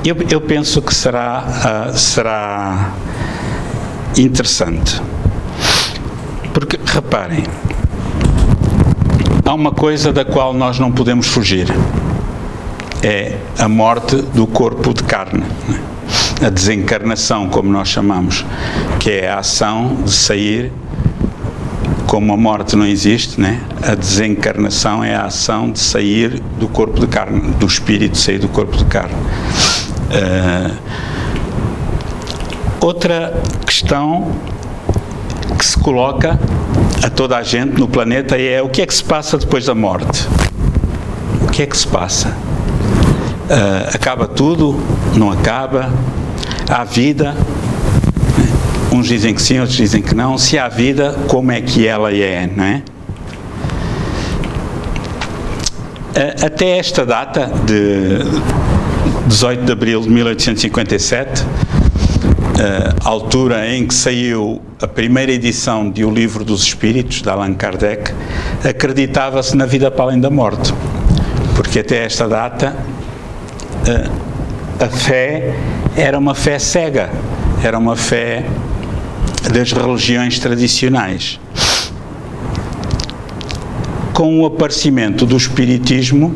Eu penso que será interessante, porque, reparem, há uma coisa da qual nós não podemos fugir, é a morte do corpo de carne, a desencarnação, como nós chamamos, que é a ação de sair. Como a morte não existe, né? A desencarnação é a ação de sair do corpo de carne, do espírito sair do corpo de carne. Outra questão que se coloca a toda a gente no planeta é: o que é que se passa depois da morte? O que é que se passa? Acaba tudo? Não acaba? Há vida? Uns dizem que sim, outros dizem que não. Se há vida, como é que ela é, não é? Até esta data, de 18 de abril de 1857, a altura em que saiu a primeira edição de O Livro dos Espíritos, de Allan Kardec, acreditava-se na vida para além da morte. Porque até esta data, a fé era uma fé cega, era uma fé das religiões tradicionais. Com o aparecimento do Espiritismo,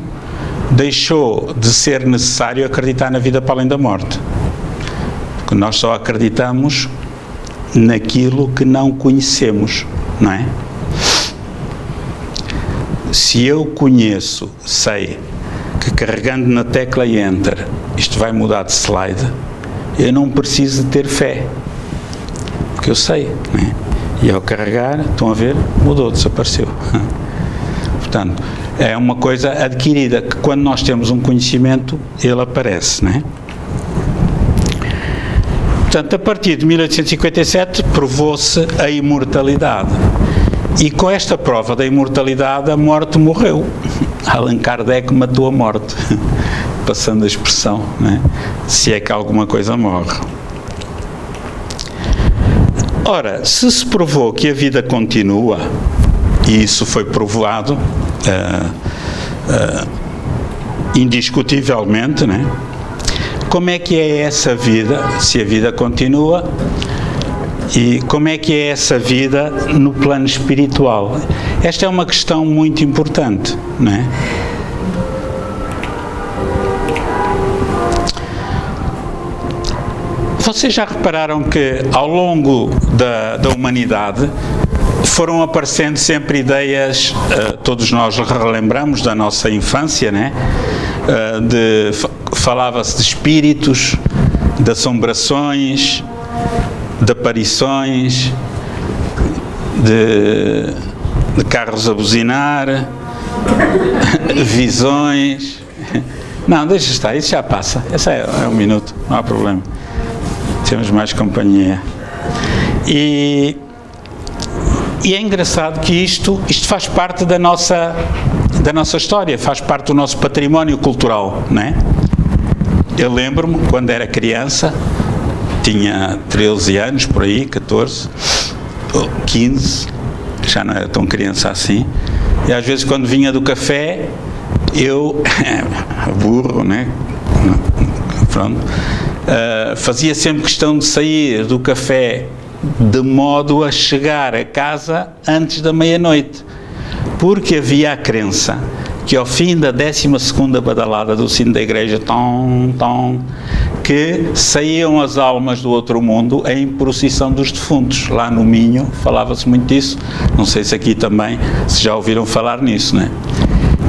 deixou de ser necessário acreditar na vida para além da morte. Porque nós só acreditamos naquilo que não conhecemos, não é? Se eu conheço, sei que carregando na tecla Enter isto vai mudar de slide, eu não preciso de ter fé, porque eu sei, não é? E ao carregar, estão a ver, mudou, desapareceu. Portanto, é uma coisa adquirida, que quando nós temos um conhecimento, ele aparece, não é? Portanto, a partir de 1857, provou-se a imortalidade. E com esta prova da imortalidade, a morte morreu. Allan Kardec matou a morte, passando a expressão, não é? Se é que alguma coisa morre. Ora, se provou que a vida continua, e isso foi provado indiscutivelmente, né? Como é que é essa vida, se a vida continua, e como é que é essa vida no plano espiritual? Esta é uma questão muito importante, não é? Vocês já repararam que ao longo da humanidade foram aparecendo sempre ideias, todos nós relembramos da nossa infância, né? Falava-se de espíritos, de assombrações, de aparições, de carros a buzinar, visões. Não, deixa estar, isso já passa, esse é um minuto, não há problema. Temos mais companhia. E é engraçado que isto faz parte da nossa história, faz parte do nosso património cultural, não é? Eu lembro-me, quando era criança, tinha 13 anos, por aí, 14, ou 15, já não era tão criança assim, e às vezes quando vinha do café, eu, burro, né? Pronto, fazia sempre questão de sair do café de modo a chegar a casa antes da meia-noite, porque havia a crença que ao fim da 12ª badalada do sino da igreja, que saíam as almas do outro mundo em procissão dos defuntos. Lá no Minho falava-se muito disso, não sei se aqui também se já ouviram falar nisso, né?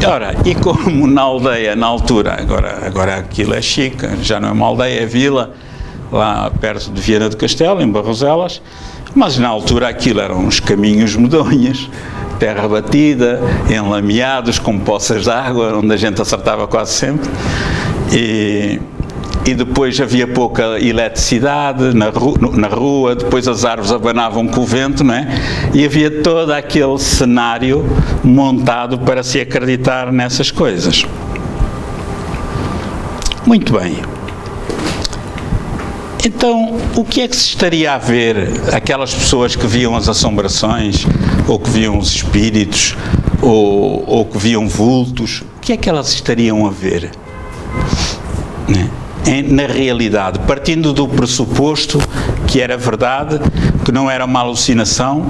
Ora, e como na aldeia, na altura, agora aquilo é chique, já não é uma aldeia, é vila, lá perto de Viana do Castelo, em Barroselas, mas na altura aquilo eram uns caminhos medonhos, terra batida, enlameados, com poças de água, onde a gente acertava quase sempre, e depois havia pouca eletricidade na rua, depois as árvores abanavam com o vento, não é? E havia todo aquele cenário montado para se acreditar nessas coisas. Muito bem. Então, o que é que se estaria a ver aquelas pessoas que viam as assombrações, ou que viam os espíritos, ou que viam vultos? O que é que elas estariam a ver? Né? na realidade, partindo do pressuposto que era verdade, que não era uma alucinação,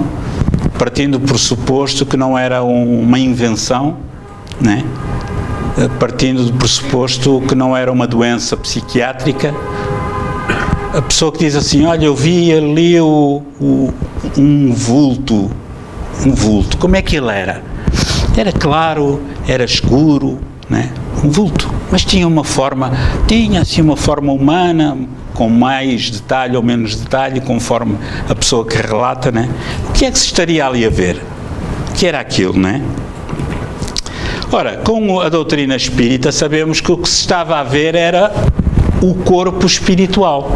partindo do pressuposto que não era uma invenção, né? Partindo do pressuposto que não era uma doença psiquiátrica. A pessoa que diz assim, olha, eu vi ali um vulto, como é que ele era? Era claro, era escuro, né? Um vulto, mas tinha assim uma forma humana, com mais detalhe ou menos detalhe, conforme a pessoa que relata, né? O que é que se estaria ali a ver? O que era aquilo, né? Ora, com a doutrina espírita sabemos que o que se estava a ver era o corpo espiritual,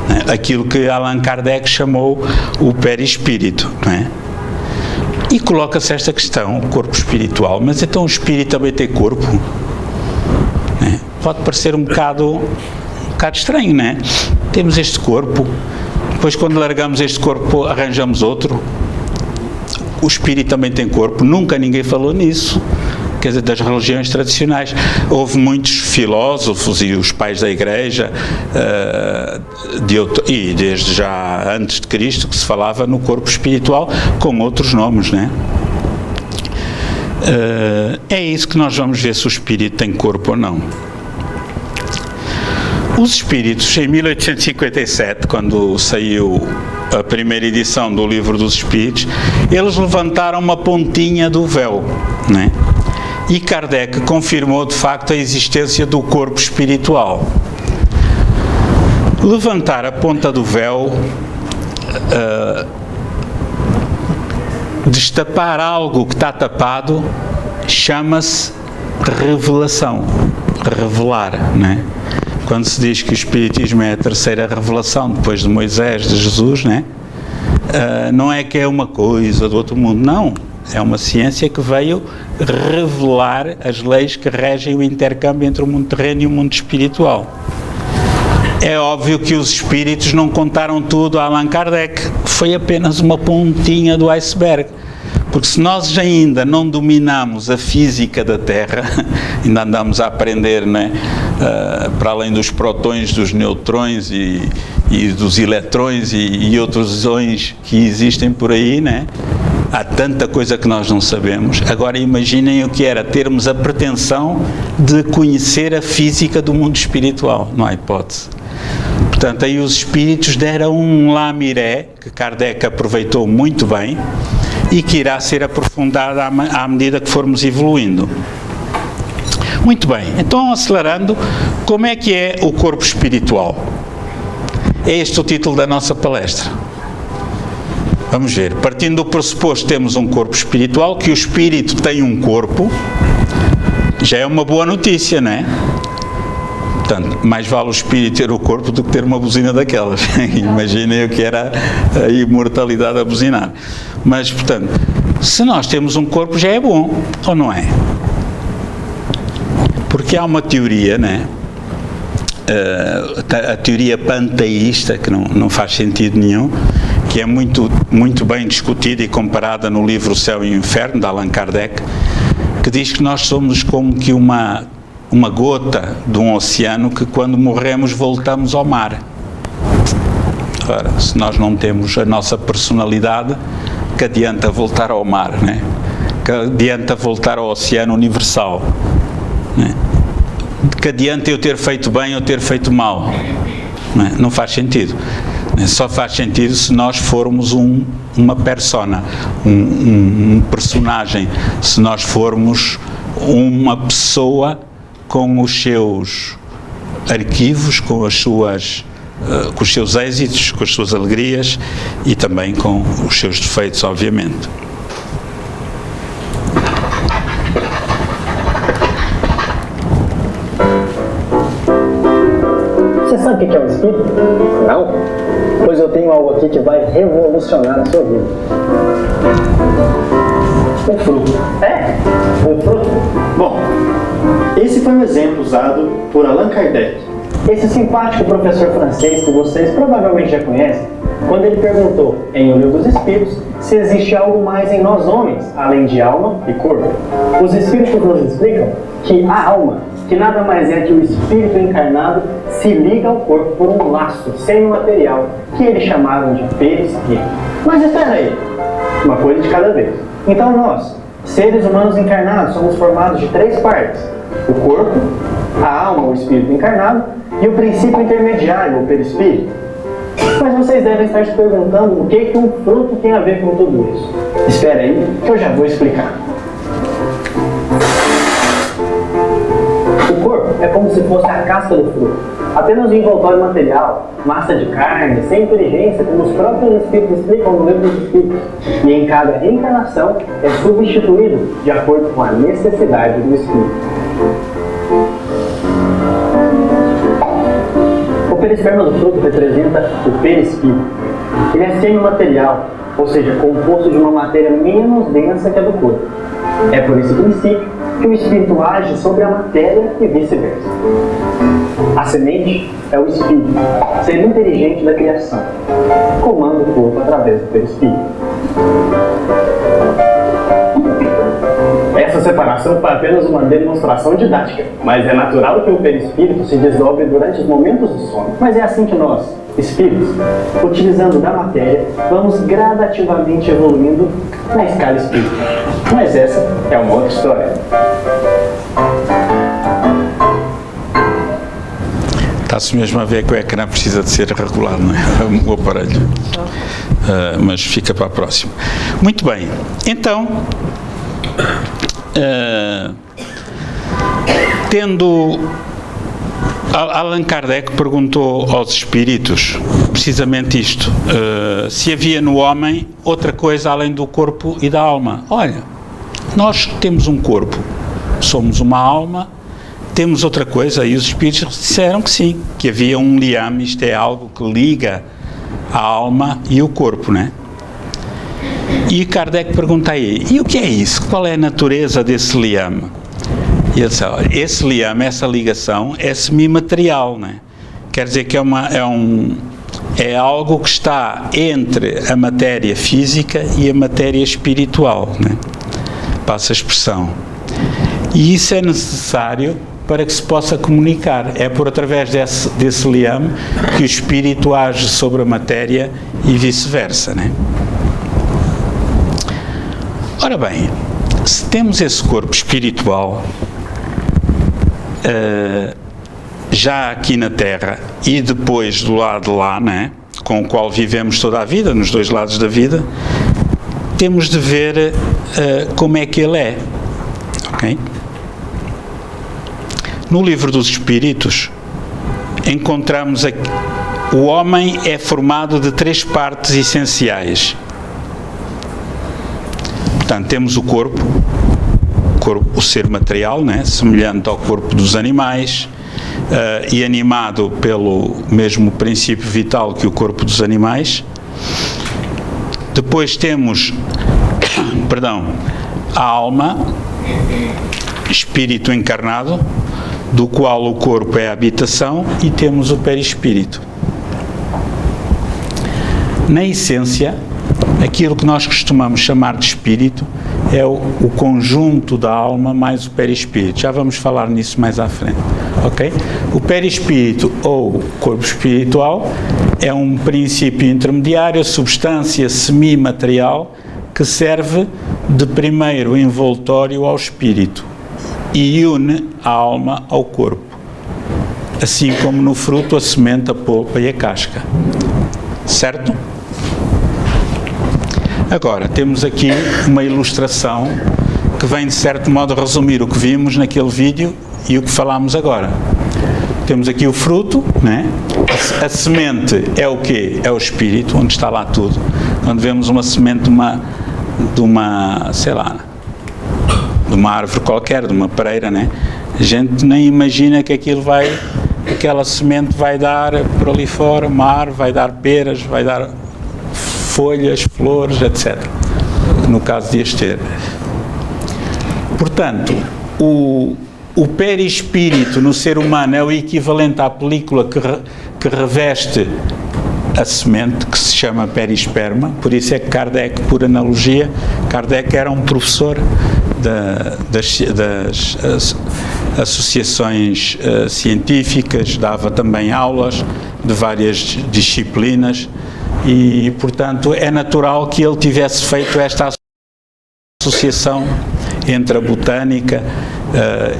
né? Aquilo que Allan Kardec chamou o perispírito, não é? E coloca-se esta questão, o corpo espiritual, mas então o espírito também tem corpo? Né? Pode parecer um bocado estranho, não é? Temos este corpo, depois quando largamos este corpo arranjamos outro. O espírito também tem corpo, nunca ninguém falou nisso. Quer dizer, das religiões tradicionais. Houve muitos filósofos e os pais da Igreja, e desde já antes de Cristo, que se falava no corpo espiritual com outros nomes, né? É isso que nós vamos ver se o espírito tem corpo ou não. Os espíritos, em 1857, quando saiu a primeira edição do Livro dos Espíritos, eles levantaram uma pontinha do véu, né? E Kardec confirmou de facto a existência do corpo espiritual. Levantar a ponta do véu, destapar algo que está tapado, chama-se revelação. Revelar, né? Quando se diz que o Espiritismo é a terceira revelação depois de Moisés, de Jesus, né? Não é que é uma coisa do outro mundo, não. É uma ciência que veio revelar as leis que regem o intercâmbio entre o mundo terreno e o mundo espiritual. É óbvio que os espíritos não contaram tudo a Allan Kardec, foi apenas uma pontinha do iceberg. Porque se nós ainda não dominamos a física da Terra, ainda andamos a aprender, né, para além dos protões, dos neutrões e dos eletrões e outros iões que existem por aí, né? Há tanta coisa que nós não sabemos. Agora imaginem o que era termos a pretensão de conhecer a física do mundo espiritual. Não há hipótese. Portanto, aí os espíritos deram um lamiré, que Kardec aproveitou muito bem, e que irá ser aprofundado à medida que formos evoluindo. Muito bem, então acelerando, como é que é o corpo espiritual? É este o título da nossa palestra. Vamos ver, partindo do pressuposto temos um corpo espiritual, que o espírito tem um corpo, já é uma boa notícia, não é? Portanto, mais vale o espírito ter o corpo do que ter uma buzina daquelas. Imaginem o que era a imortalidade a buzinar. Mas, portanto, se nós temos um corpo já é bom, ou não é? Porque há uma teoria, né? A teoria panteísta, que não faz sentido nenhum, que é muito bem discutida e comparada no livro O Céu e o Inferno, de Allan Kardec, que diz que nós somos como que uma gota de um oceano que quando morremos voltamos ao mar. Ora, se nós não temos a nossa personalidade, que adianta voltar ao mar, né? Que adianta voltar ao oceano universal, né? Que adianta eu ter feito bem ou ter feito mal, né? Não faz sentido. Só faz sentido se nós formos uma persona, um personagem, se nós formos uma pessoa com os seus arquivos, com os seus êxitos, com as suas alegrias e também com os seus defeitos, obviamente. Você sabe o que é um espírito? Não? Pois eu tenho algo aqui que vai revolucionar a sua vida. Um fruto. É? Um fruto? Bom, esse foi um exemplo usado por Allan Kardec. Esse simpático professor francês que vocês provavelmente já conhecem, quando ele perguntou em O Livro dos Espíritos se existe algo mais em nós homens, além de alma e corpo. Os espíritos nos explicam que a alma que nada mais é que o espírito encarnado se liga ao corpo por um laço semimaterial que eles chamaram de perispírito. Mas espera aí, uma coisa de cada vez. Então nós, seres humanos encarnados, somos formados de 3 partes: o corpo, a alma, o espírito encarnado, e o princípio intermediário, o perispírito. Mas vocês devem estar se perguntando o que um fruto tem a ver com tudo isso. Espera aí, que eu já vou explicar. O corpo é como se fosse a casca do fruto, apenas um envoltório material, massa de carne, sem inteligência, como os próprios espíritos explicam no livro dos espíritos, e em cada reencarnação é substituído de acordo com a necessidade do espírito. O perisperma do fruto representa o perispírito. Ele é semimaterial, ou seja, composto de uma matéria menos densa que a do corpo. É por esse princípio que o espírito age sobre a matéria e vice-versa. A semente é o espírito, ser inteligente da criação, comanda o corpo através do perispírito. Essa separação foi apenas uma demonstração didática, mas é natural que o perispírito se desdobre durante os momentos do sono. Mas é assim que nós, espíritos, utilizando da matéria, vamos gradativamente evoluindo na escala espírita. Mas essa é uma outra história. Está-se mesmo a ver que o ecrã precisa de ser regulado, não é? O aparelho. Mas fica para a próxima. Muito bem. Então, tendo Allan Kardec perguntou aos espíritos precisamente isto, se havia no homem outra coisa além do corpo e da alma. Olha, nós temos um corpo, somos uma alma, temos outra coisa, e os espíritos disseram que sim, que havia um liame, isto é algo que liga a alma e o corpo, não é? E Kardec pergunta aí, e o que é isso? Qual é a natureza desse liame? E ele disse, esse liame, essa ligação é semimaterial, não é? Quer dizer que é algo que está entre a matéria física e a matéria espiritual, não é? Passa a expressão. E isso é necessário para que se possa comunicar. É por através desse liame que o espírito age sobre a matéria e vice-versa, não é? Ora bem, se temos esse corpo espiritual já aqui na Terra e depois do lado de lá, né, com o qual vivemos toda a vida, nos dois lados da vida, temos de ver como é que ele é. Okay? No Livro dos Espíritos encontramos aqui, o homem é formado de 3 partes essenciais. Portanto, temos o corpo, o ser material, né, semelhante ao corpo dos animais, e animado pelo mesmo princípio vital que o corpo dos animais. Depois temos, a alma, espírito encarnado, do qual o corpo é a habitação, e temos o perispírito. Na essência, aquilo que nós costumamos chamar de espírito é o conjunto da alma mais o perispírito. Já vamos falar nisso mais à frente, ok? O perispírito, ou corpo espiritual, é um princípio intermediário, substância semimaterial, que serve de primeiro envoltório ao espírito e une a alma ao corpo, assim como no fruto a semente, a polpa e a casca. Certo? Agora, temos aqui uma ilustração que vem, de certo modo, resumir o que vimos naquele vídeo e o que falámos agora. Temos aqui o fruto, né? A semente é o quê? É o espírito, onde está lá tudo. Quando vemos uma semente de uma árvore qualquer, de uma pereira, né? A gente nem imagina que aquela semente vai dar por ali fora, uma árvore, vai dar peras, vai dar folhas, flores, etc. No caso de as ter. Portanto, o perispírito no ser humano é o equivalente à película que reveste a semente, que se chama perisperma. Por isso é que Kardec, por analogia, Kardec era um professor associações científicas, dava também aulas de várias disciplinas e, portanto, é natural que ele tivesse feito esta associação entre a botânica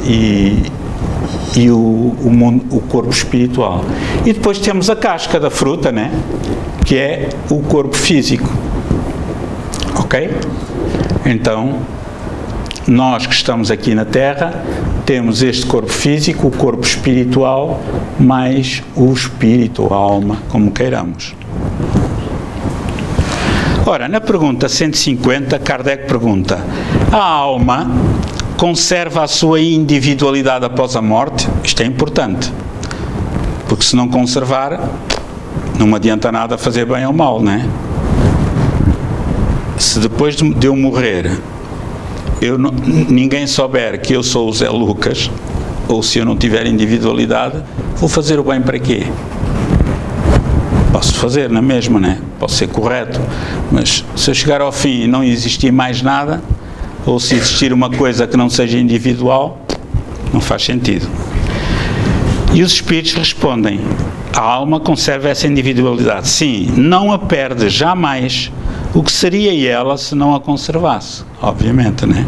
e o corpo espiritual. E depois temos a casca da fruta, né? Que é o corpo físico. Ok? Então, nós que estamos aqui na Terra, temos este corpo físico, o corpo espiritual, mais o espírito, a alma, como queiramos. Ora, na pergunta 150, Kardec pergunta: a alma conserva a sua individualidade após a morte? Isto é importante, porque se não conservar, não adianta nada fazer bem ou mal, não é? Se depois de eu morrer, ninguém souber que eu sou o Zé Lucas, ou se eu não tiver individualidade, vou fazer o bem para quê? Posso fazer na mesma, né? Posso ser correto, mas se eu chegar ao fim e não existir mais nada, ou se existir uma coisa que não seja individual, não faz sentido. E os espíritos respondem: a alma conserva essa individualidade. Sim, não a perde jamais. O que seria ela se não a conservasse? Obviamente, né?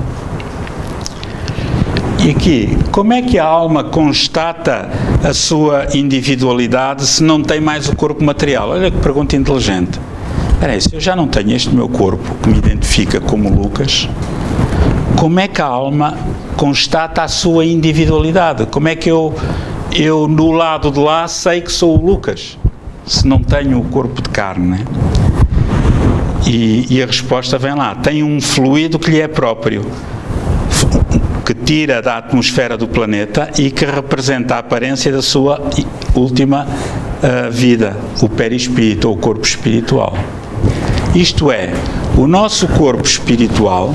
E aqui, como é que a alma constata a sua individualidade se não tem mais o corpo material? Olha que pergunta inteligente. Espera aí, se eu já não tenho este meu corpo que me identifica como Lucas, como é que a alma constata a sua individualidade? Como é que eu no lado de lá sei que sou o Lucas, se não tenho o corpo de carne, né? E a resposta vem lá: tem um fluido que lhe é próprio, que tira da atmosfera do planeta e que representa a aparência da sua última vida, o perispírito ou o corpo espiritual. Isto é, o nosso corpo espiritual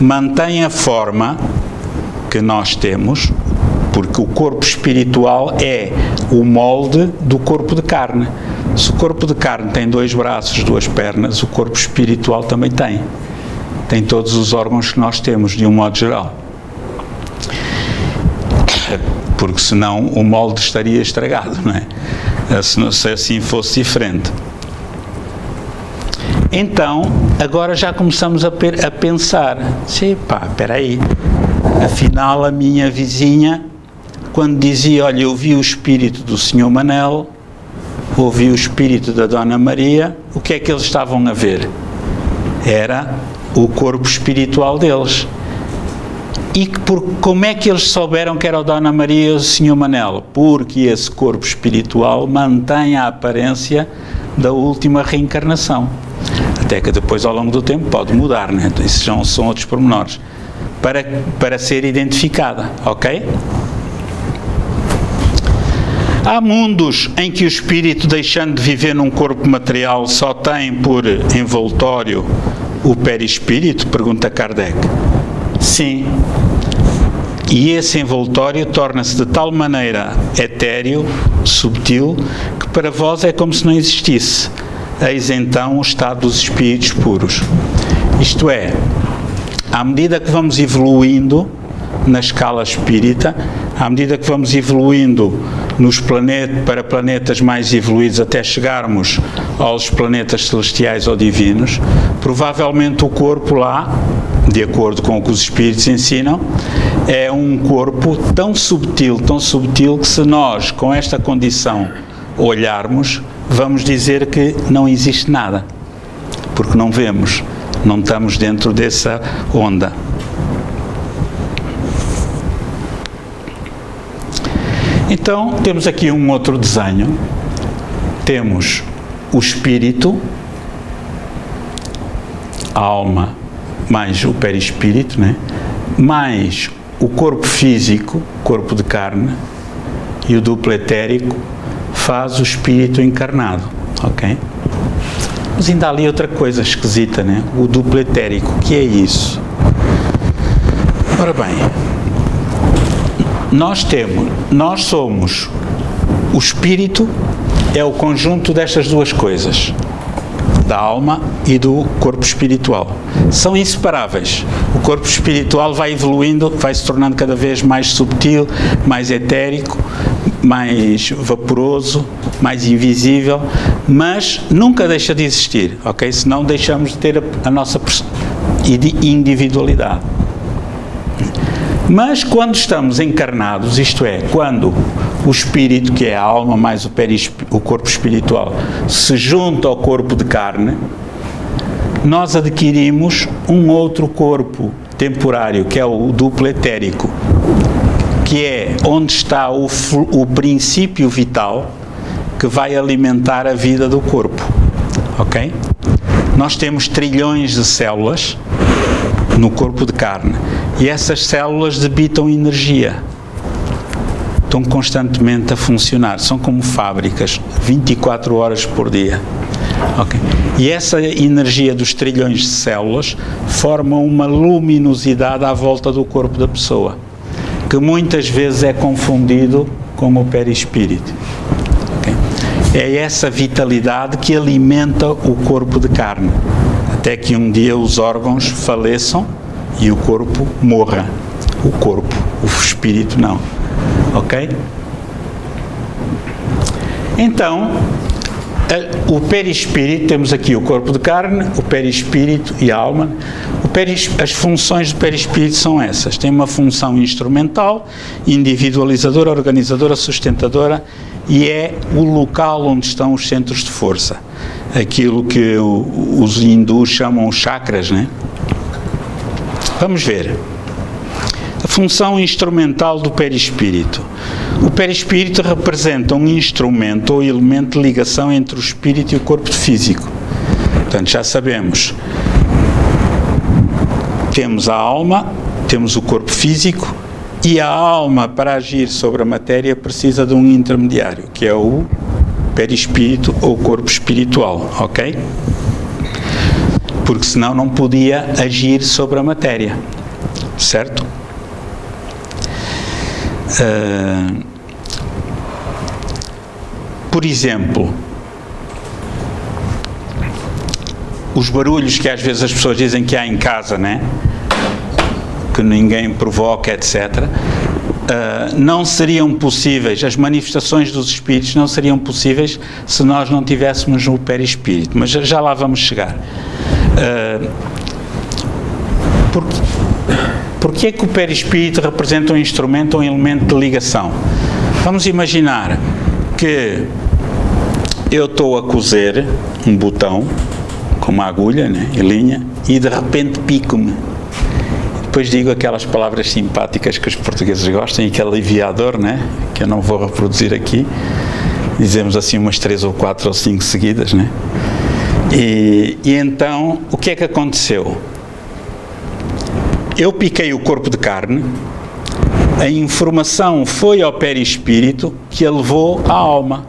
mantém a forma que nós temos, porque o corpo espiritual é o molde do corpo de carne. Se o corpo de carne tem 2 braços, 2 pernas, o corpo espiritual também tem. Tem todos os órgãos que nós temos, de um modo geral. Porque senão o molde estaria estragado, não é? Se assim fosse diferente. Então, agora já começamos a pensar: sim, pá, espera aí, afinal a minha vizinha, quando dizia, olha, eu vi o espírito do Sr. Manel, ouvi o espírito da Dona Maria, o que é que eles estavam a ver? Era o corpo espiritual deles. E como é que eles souberam que era a Dona Maria e o Sr. Manel? Porque esse corpo espiritual mantém a aparência da última reencarnação. Até que depois, ao longo do tempo, pode mudar, né? Isso já são outros pormenores. Para ser identificada, ok? Há mundos em que o espírito, deixando de viver num corpo material, só tem por envoltório o perispírito? Pergunta Kardec. Sim. E esse envoltório torna-se de tal maneira etéreo, subtil, que para vós é como se não existisse. Eis então o estado dos espíritos puros. Isto é, à medida que vamos evoluindo na escala espírita, à medida que vamos evoluindo para planetas mais evoluídos até chegarmos aos planetas celestiais ou divinos, provavelmente o corpo lá, de acordo com o que os espíritos ensinam, é um corpo tão subtil que se nós, com esta condição, olharmos, vamos dizer que não existe nada, porque não vemos, não estamos dentro dessa onda. Então, temos aqui um outro desenho. Temos o espírito, a alma, mais o perispírito, né? Mais o corpo físico, corpo de carne, e o duplo etérico faz o espírito encarnado, ok? Mas ainda há ali outra coisa esquisita, né? O duplo etérico, o que é isso? Ora bem, nós somos, o espírito é o conjunto destas duas coisas, da alma e do corpo espiritual. São inseparáveis. O corpo espiritual vai evoluindo, vai se tornando cada vez mais subtil, mais etérico, mais vaporoso, mais invisível, mas nunca deixa de existir, ok? Senão deixamos de ter a nossa individualidade. Mas quando estamos encarnados, isto é, quando o espírito, que é a alma mais o corpo espiritual, se junta ao corpo de carne, nós adquirimos um outro corpo temporário, que é o duplo etérico, que é onde está o princípio vital que vai alimentar a vida do corpo, ok? Nós temos trilhões de células no corpo de carne e essas células debitam energia, estão constantemente a funcionar, são como fábricas, 24 horas por dia. Okay. E essa energia dos trilhões de células forma uma luminosidade à volta do corpo da pessoa, que muitas vezes é confundido com o perispírito. Okay. É essa vitalidade que alimenta o corpo de carne, até que um dia os órgãos faleçam e o corpo morra. O corpo, o espírito não. Ok? Então, o perispírito, temos aqui o corpo de carne, o perispírito e a alma. As funções do perispírito são essas. Tem uma função instrumental, individualizadora, organizadora, sustentadora, e é o local onde estão os centros de força. Aquilo que os hindus chamam chakras, né? Vamos ver. A função instrumental do perispírito. O perispírito representa um instrumento ou elemento de ligação entre o espírito e o corpo físico. Portanto, já sabemos, temos a alma, temos o corpo físico, e a alma, para agir sobre a matéria, precisa de um intermediário, que é o perispírito ou corpo espiritual, ok? Porque senão não podia agir sobre a matéria, certo? Por exemplo, os barulhos que às vezes as pessoas dizem que há em casa, né? Que ninguém provoca, etc., não seriam possíveis, as manifestações dos espíritos não seriam possíveis se nós não tivéssemos o perispírito, mas já lá vamos chegar. Porquê é que o perispírito representa um instrumento ou um elemento de ligação? Vamos imaginar que eu estou a cozer um botão com uma agulha, né, e linha, e de repente pico-me. Depois digo aquelas palavras simpáticas que os portugueses gostam e que é aliviador, né, que eu não vou reproduzir aqui. Dizemos assim umas 3 ou 4 ou 5 seguidas, né? E então, o que é que aconteceu? Eu piquei o corpo de carne, a informação foi ao perispírito que a levou à alma.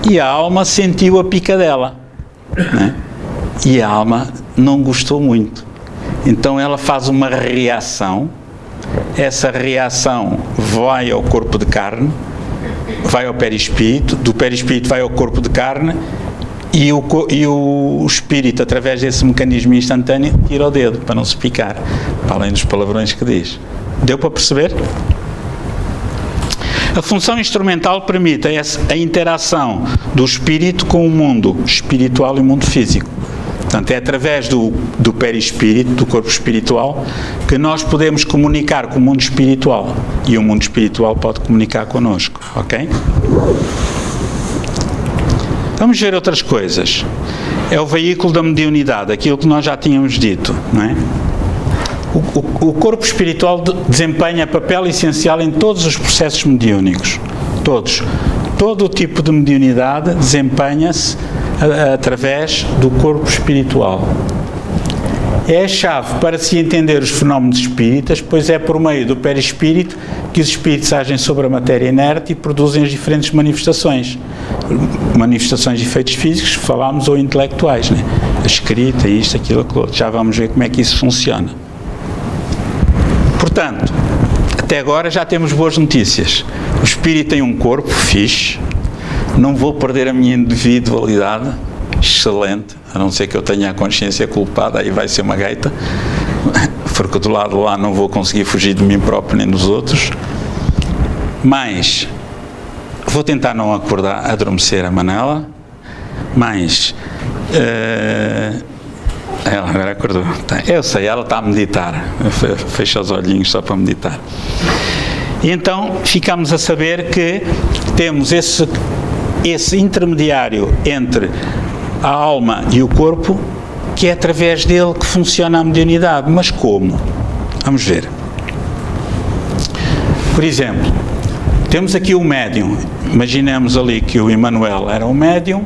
E a alma sentiu a picadela, né? E a alma não gostou muito. Então ela faz uma reação, essa reação vai ao corpo de carne, vai ao perispírito, do perispírito vai ao corpo de carne, e o espírito, através desse mecanismo instantâneo, tira o dedo para não se picar, para além dos palavrões que diz. Deu para perceber? A função instrumental permite a interação do espírito com o mundo espiritual e o mundo físico. Portanto, é através do perispírito, do corpo espiritual, que nós podemos comunicar com o mundo espiritual. E o mundo espiritual pode comunicar connosco, ok? Vamos ver outras coisas. É o veículo da mediunidade, aquilo que nós já tínhamos dito, não é? O corpo espiritual desempenha papel essencial em todos os processos mediúnicos. Todos. Todo o tipo de mediunidade desempenha-se através do corpo espiritual. É a chave para se entender os fenómenos espíritas, pois é por meio do perispírito que os espíritos agem sobre a matéria inerte e produzem as diferentes manifestações. Manifestações de efeitos físicos, falámos, ou intelectuais, né? A escrita, isto, aquilo, aquilo outro. Já vamos ver como é que isso funciona. Portanto, até agora já temos boas notícias. O espírito tem um corpo fixe, não vou perder a minha individualidade, excelente, a não ser que eu tenha a consciência culpada, aí vai ser uma gaita. porque do lado de lá não vou conseguir fugir de mim próprio nem dos outros, mas vou tentar não adormecer a Manela, mas ela agora acordou. Eu sei, ela está a meditar, fecha os olhinhos só para meditar. E então ficamos a saber que temos esse intermediário entre a alma e o corpo, que é através dele que funciona a mediunidade. Mas como? Vamos ver. Por exemplo, temos aqui o médium. Imaginemos ali que o Emanuel era um médium,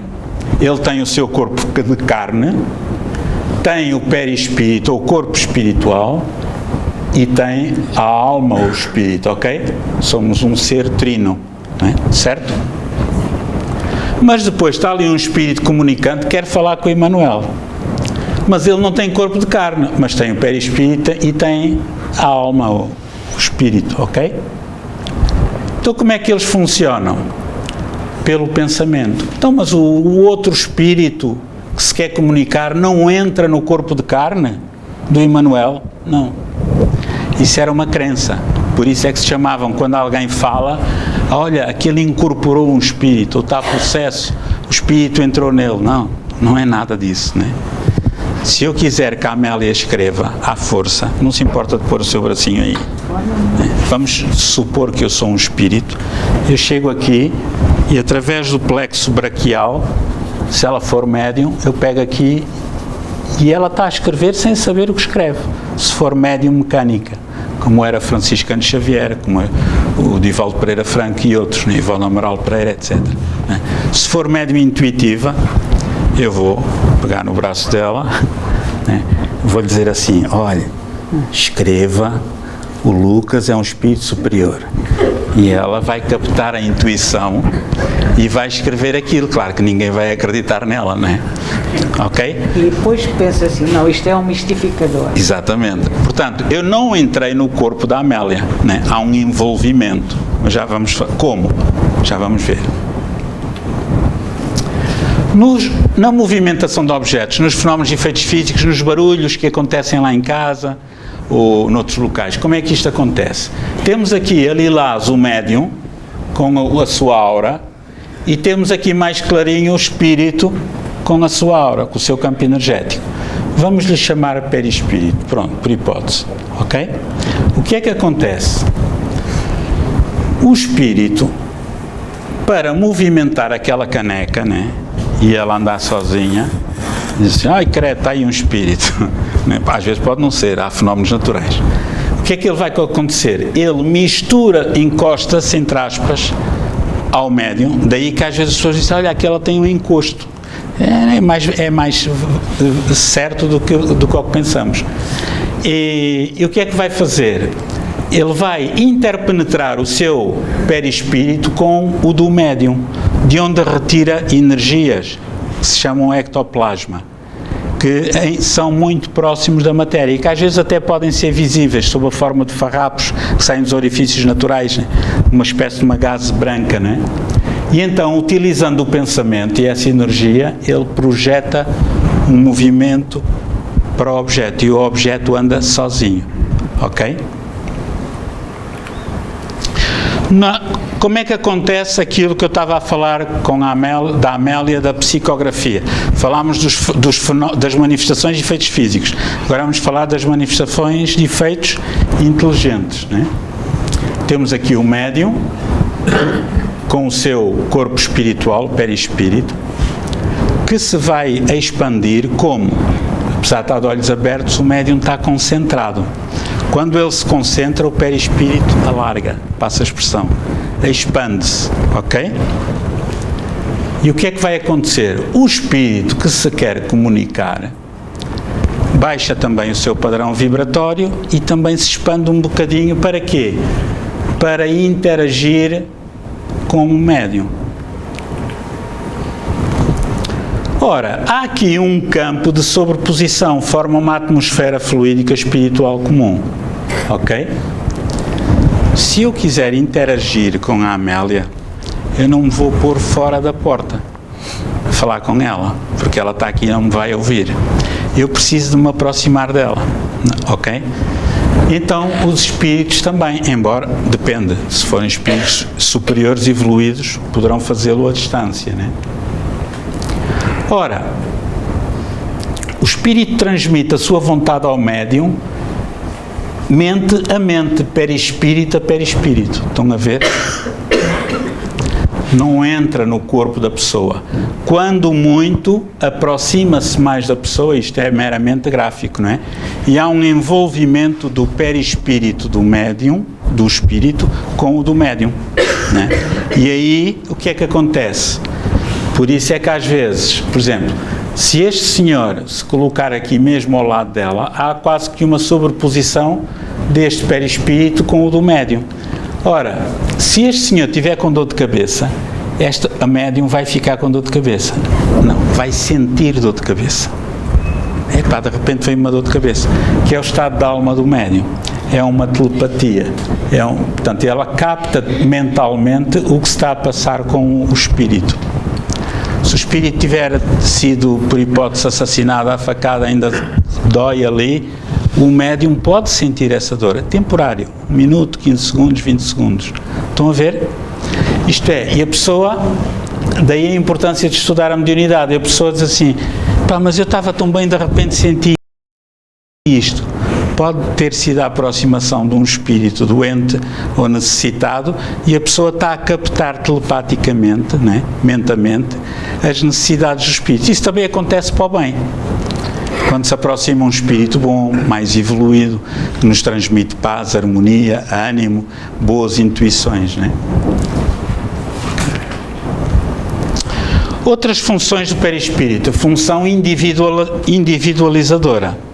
ele tem o seu corpo de carne, tem o perispírito, ou corpo espiritual, e tem a alma ou o espírito, ok? Somos um ser trino, não é? Certo? Mas depois está ali um espírito comunicante que quer falar com o Emanuel. Mas ele não tem corpo de carne, mas tem o perispírito e tem a alma ou o espírito, ok? Então como é que eles funcionam? Pelo pensamento. Então, mas o outro espírito que se quer comunicar não entra no corpo de carne do Emanuel? Não. Isso era uma crença. Por isso é que se chamavam, quando alguém fala, olha, aquele incorporou um espírito, ou está possesso, o espírito entrou nele. Não, não é nada disso, né? Se eu quiser que a Amélia escreva à força, não se importa de pôr o seu bracinho aí. Vamos supor que eu sou um espírito, eu chego aqui e através do plexo braquial, se ela for médium, eu pego aqui e ela está a escrever sem saber o que escreve. Se for médium mecânica, como era Franciscano Xavier, como é o Divaldo Pereira Franco e outros, né? Ivone Amaral Pereira, etc. Né? Se for médium intuitiva, eu vou pegar no braço dela, né? Vou-lhe dizer assim, olha, escreva, o Lucas é um espírito superior. E ela vai captar a intuição e vai escrever aquilo. Claro que ninguém vai acreditar nela, não é? Ok? E depois pensa assim, não, isto é um mistificador. Exatamente. Portanto, eu não entrei no corpo da Amélia, né? Há um envolvimento. Mas já vamos... Como? Já vamos ver. Na movimentação de objetos, nos fenómenos de efeitos físicos, nos barulhos que acontecem lá em casa ou noutros locais, como é que isto acontece? Temos aqui a Lilás, o médium, com a sua aura, e temos aqui mais clarinho o espírito com a sua aura, com o seu campo energético. Vamos lhe chamar perispírito, pronto, por hipótese, ok? O que é que acontece? O espírito, para movimentar aquela caneca, né, e ela andar sozinha, diz assim, ai credo, está aí um espírito. Às vezes pode não ser, há fenómenos naturais. O que é que ele vai acontecer? Ele mistura, encosta-se, entre aspas, ao médium, daí que às vezes as pessoas dizem, olha, aquela tem um encosto. É mais certo do que o que pensamos. E o que é que vai fazer? Ele vai interpenetrar o seu perispírito com o do médium, de onde retira energias que se chamam ectoplasma, que são muito próximos da matéria e que às vezes até podem ser visíveis sob a forma de farrapos que saem dos orifícios naturais, né? Uma espécie de uma gaze branca, né? E então, utilizando o pensamento e essa energia, ele projeta um movimento para o objeto e o objeto anda sozinho, ok? Como é que acontece aquilo que eu estava a falar com da Amélia da psicografia? Falámos das manifestações de efeitos físicos. Agora vamos falar das manifestações de efeitos inteligentes, né? Temos aqui o médium com o seu corpo espiritual, perispírito, que se vai expandir como, apesar de estar de olhos abertos, o médium está concentrado. Quando ele se concentra, o perispírito alarga, passa a expressão, expande-se, ok? E o que é que vai acontecer? O espírito que se quer comunicar baixa também o seu padrão vibratório e também se expande um bocadinho para quê? Para interagir com o médium. Ora, há aqui um campo de sobreposição, forma uma atmosfera fluídica espiritual comum, ok? Se eu quiser interagir com a Amélia, eu não me vou pôr fora da porta a falar com ela, porque ela está aqui e não me vai ouvir. Eu preciso de me aproximar dela. Ok? Então, os espíritos também, embora, depende, se forem espíritos superiores evoluídos, poderão fazê-lo à distância, né? Ora, o espírito transmite a sua vontade ao médium mente a mente, perispírito a perispírito. Estão a ver? Não entra no corpo da pessoa. Quando muito, aproxima-se mais da pessoa, isto é meramente gráfico, não é? E há um envolvimento do perispírito do médium, do espírito, com o do médium, não é? E aí, o que é que acontece? Por isso é que às vezes, por exemplo, se este senhor se colocar aqui mesmo ao lado dela, há quase que uma sobreposição deste perispírito com o do médium. Ora, se este senhor tiver com dor de cabeça, a médium vai ficar com dor de cabeça. Não, vai sentir dor de cabeça. Epá, de repente vem uma dor de cabeça, que é o estado da alma do médium. É uma telepatia. Portanto, ela capta mentalmente o que se está a passar com o espírito. Se o espírito tiver sido, por hipótese, assassinado à facada, ainda dói ali, o médium pode sentir essa dor. É temporário. 1 minuto, 15 segundos, 20 segundos. Estão a ver? Isto é, e a pessoa, daí a importância de estudar a mediunidade. E a pessoa diz assim, pá, mas eu estava tão bem, de repente senti isto. Pode ter sido a aproximação de um espírito doente ou necessitado e a pessoa está a captar telepaticamente, né, mentalmente, as necessidades do espírito. Isso também acontece para o bem. Quando se aproxima um espírito bom, mais evoluído, que nos transmite paz, harmonia, ânimo, boas intuições, né? Outras funções do perispírito, função individualizadora.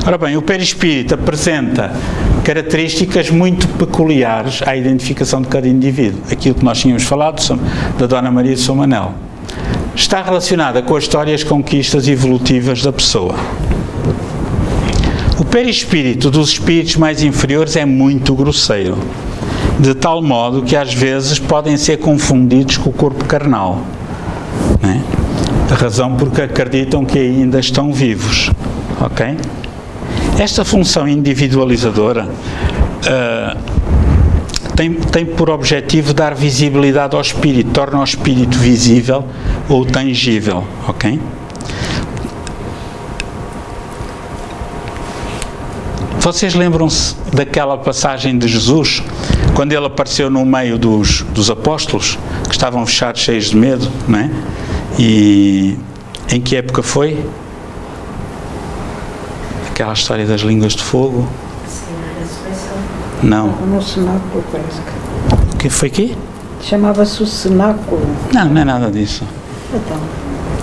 Ora bem, o perispírito apresenta características muito peculiares à identificação de cada indivíduo. Aquilo que nós tínhamos falado da Dona Maria de São Manel. Está relacionada com as histórias conquistas evolutivas da pessoa. O perispírito dos espíritos mais inferiores é muito grosseiro, de tal modo que às vezes podem ser confundidos com o corpo carnal, né? A razão porque acreditam que ainda estão vivos, ok? Esta função individualizadora tem por objetivo dar visibilidade ao espírito, torna o espírito visível ou tangível, ok? Vocês lembram-se daquela passagem de Jesus, quando ele apareceu no meio dos apóstolos, que estavam fechados, cheios de medo, não é? E em que época foi? Aquela história das línguas de fogo? Não. No cenáculo, parece que. O que foi aqui? Chamava-se o cenáculo. Não, não é nada disso. Então.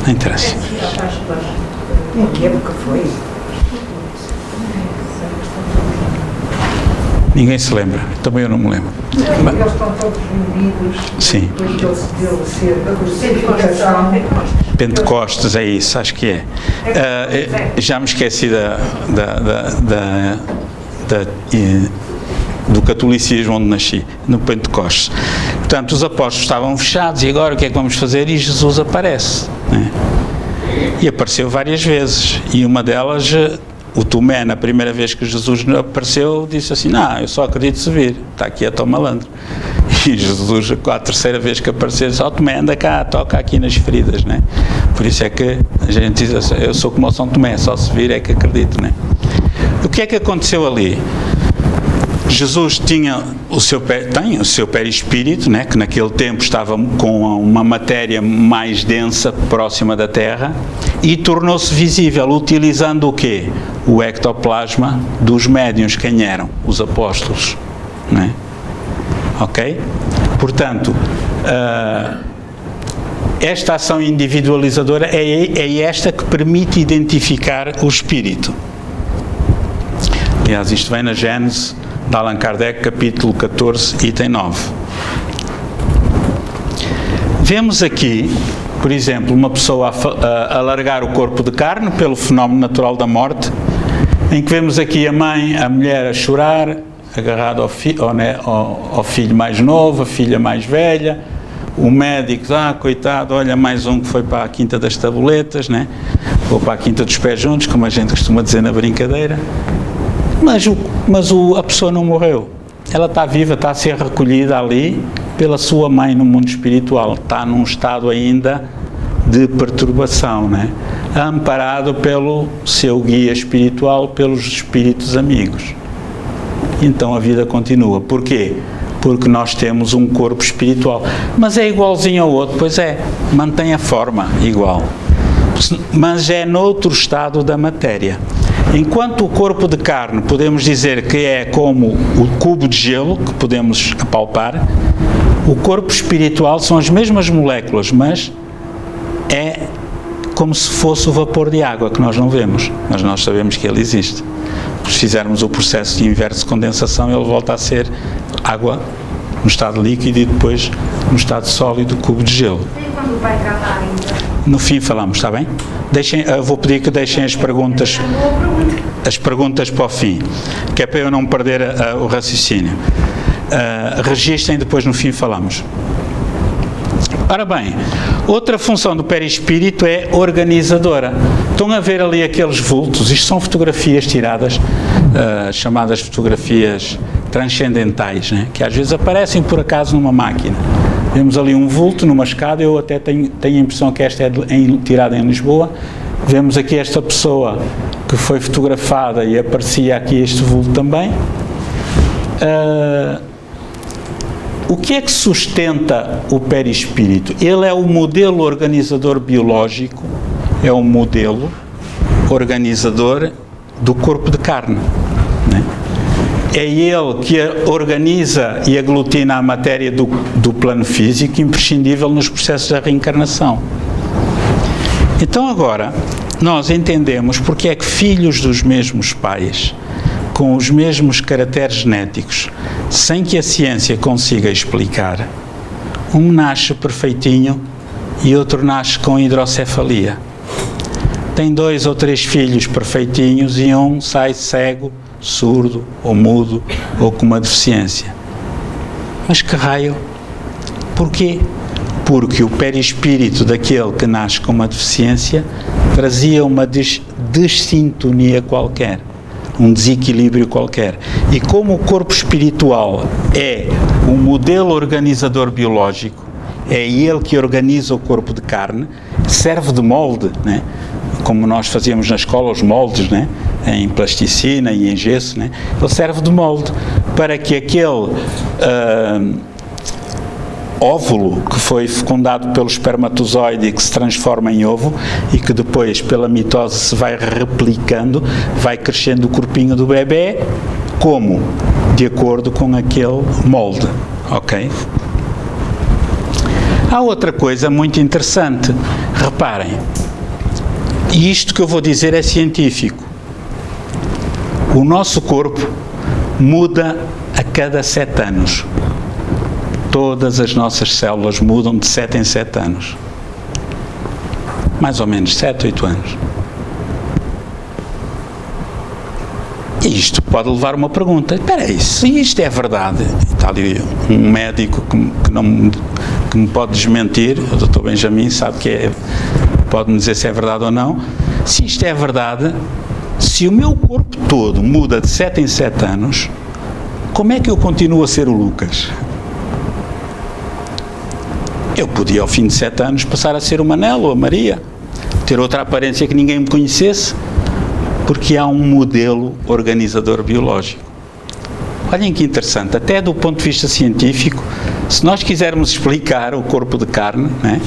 Não interessa. Em que época foi? Ninguém se lembra. Também eu não me lembro. Eles estão todos reunidos. Sim. Depois dele ser a crucificação. Pentecostes, é isso, acho que é. Já me esqueci do catolicismo onde nasci, no Pentecostes. Portanto, os apóstolos estavam fechados e agora o que é que vamos fazer? E Jesus aparece, né? E apareceu várias vezes, e uma delas, o Tomé, na primeira vez que Jesus apareceu, disse assim, não, eu só acredito se vir, está aqui a tão malandro. E Jesus, a terceira vez que apareceu, disse, ó Tomé, anda cá, toca aqui nas feridas, né? Por isso é que a gente diz assim, eu sou como o São Tomé, só se vir é que acredito, né? O que é que aconteceu ali? Jesus tem o seu perispírito, né, que naquele tempo estava com uma matéria mais densa, próxima da Terra, e tornou-se visível, utilizando o quê? O ectoplasma dos médiuns. Quem eram? Os apóstolos, né? Ok? Portanto, esta ação individualizadora é esta que permite identificar o espírito. Aliás, isto vem na Gênese de Allan Kardec, capítulo 14, item 9. Vemos aqui, por exemplo, uma pessoa a largar o corpo de carne pelo fenómeno natural da morte, em que vemos aqui a mulher a chorar, agarrada ao filho mais novo, a filha mais velha, o médico, coitado, olha, mais um que foi para a Quinta das Tabuletas, né? Ou para a Quinta dos Pés Juntos, como a gente costuma dizer na brincadeira. Mas a pessoa não morreu. Ela está viva, está a ser recolhida ali pela sua mãe no mundo espiritual. Está num estado ainda de perturbação, né? Amparado pelo seu guia espiritual, pelos espíritos amigos. Então a vida continua. Porquê? Porque nós temos um corpo espiritual. Mas é igualzinho ao outro? Pois é, mantém a forma igual. Mas é noutro estado da matéria. Enquanto o corpo de carne podemos dizer que é como o cubo de gelo que podemos apalpar, o corpo espiritual são as mesmas moléculas, mas é como se fosse o vapor de água que nós não vemos, mas nós sabemos que ele existe. Se fizermos o processo de inverso de condensação, ele volta a ser água no estado líquido e depois no estado sólido, cubo de gelo. E quando vai calar ainda? No fim falamos, está bem? Eu vou pedir que deixem as perguntas para o fim, que é para eu não perder o raciocínio. Registrem, depois no fim falamos. Ora bem, outra função do perispírito é organizadora. Estão a ver ali aqueles vultos? Isto são fotografias tiradas, chamadas fotografias transcendentais, né? Que às vezes aparecem por acaso numa máquina. Vemos ali um vulto numa escada, eu até tenho a impressão que esta é tirada em Lisboa. Vemos aqui esta pessoa que foi fotografada e aparecia aqui este vulto também. O que é que sustenta o perispírito? Ele é o modelo organizador biológico, é o modelo organizador do corpo de carne, né? É ele que organiza e aglutina a matéria do plano físico, imprescindível nos processos da reencarnação. Então agora, nós entendemos porque é que filhos dos mesmos pais, com os mesmos caracteres genéticos, sem que a ciência consiga explicar, um nasce perfeitinho e outro nasce com hidrocefalia. Tem 2 ou 3 filhos perfeitinhos e um sai cego, surdo ou mudo ou com uma deficiência. Mas que raio? Porquê? Porque o perispírito daquele que nasce com uma deficiência trazia uma dessintonia qualquer, um desequilíbrio qualquer. E como o corpo espiritual é o modelo organizador biológico, é ele que organiza o corpo de carne, serve de molde, né? Como nós fazíamos na escola, os moldes, né? Em plasticina e em gesso, né? Ele serve de molde para que aquele óvulo que foi fecundado pelo espermatozoide e que se transforma em ovo e que depois pela mitose se vai replicando, vai crescendo o corpinho do bebê, como? De acordo com aquele molde, ok? Há outra coisa muito interessante, reparem, e isto que eu vou dizer é científico. O nosso corpo muda a cada 7 anos. Todas as nossas células mudam de 7 em 7 anos. Mais ou menos 7, 8 anos. E isto pode levar a uma pergunta. Espera aí, se isto é verdade, está ali um médico que me pode desmentir, o Dr. Benjamin sabe que pode-me dizer se é verdade ou não. Se isto é verdade, se o meu corpo todo muda de 7 em 7 anos, como é que eu continuo a ser o Lucas? Eu podia, ao fim de 7 anos, passar a ser o Manel ou a Maria, ter outra aparência que ninguém me conhecesse, porque há um modelo organizador biológico. Olhem que interessante, até do ponto de vista científico, se nós quisermos explicar o corpo de carne, né,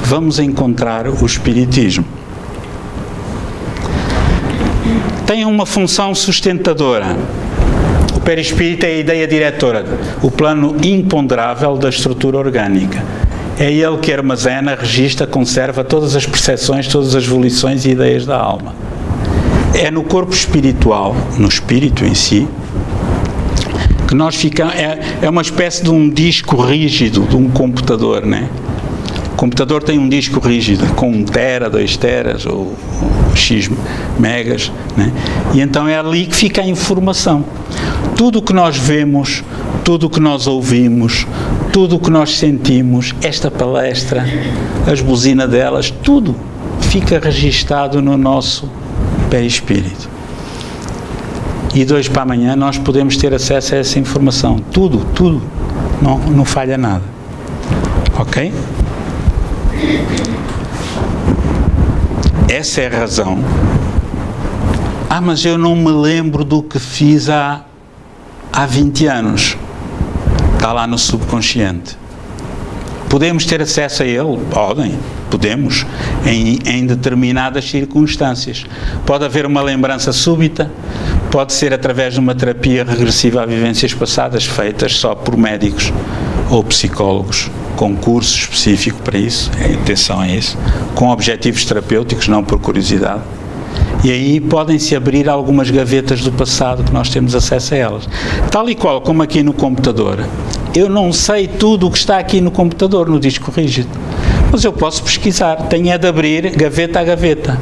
vamos encontrar o espiritismo. Tem uma função sustentadora. O perispírito é a ideia diretora, o plano imponderável da estrutura orgânica. É ele que armazena, registra, conserva todas as percepções, todas as volições e ideias da alma. É no corpo espiritual, no espírito em si, que nós ficamos, é uma espécie de um disco rígido de um computador, né? O computador tem um disco rígido, com 1 tera, 2 teras ou X megas, né? E então é ali que fica a informação. Tudo o que nós vemos, tudo o que nós ouvimos, tudo o que nós sentimos, esta palestra, as buzinadelas, tudo fica registado no nosso perispírito. e de hoje para amanhã nós podemos ter acesso a essa informação. Tudo. Não falha nada. Ok? Essa é a razão. Mas eu não me lembro do que fiz há 20 anos. Está lá no subconsciente. Podemos ter acesso a ele? Podemos, em determinadas circunstâncias. Pode haver uma lembrança súbita, pode ser através de uma terapia regressiva a vivências passadas feitas só por médicos ou psicólogos, com curso específico para isso, atenção a isso, com objetivos terapêuticos, não por curiosidade. E aí podem-se abrir algumas gavetas do passado que nós temos acesso a elas. Tal e qual como aqui no computador, eu não sei tudo o que está aqui no computador, no disco rígido, mas eu posso pesquisar, tenho de abrir gaveta a gaveta,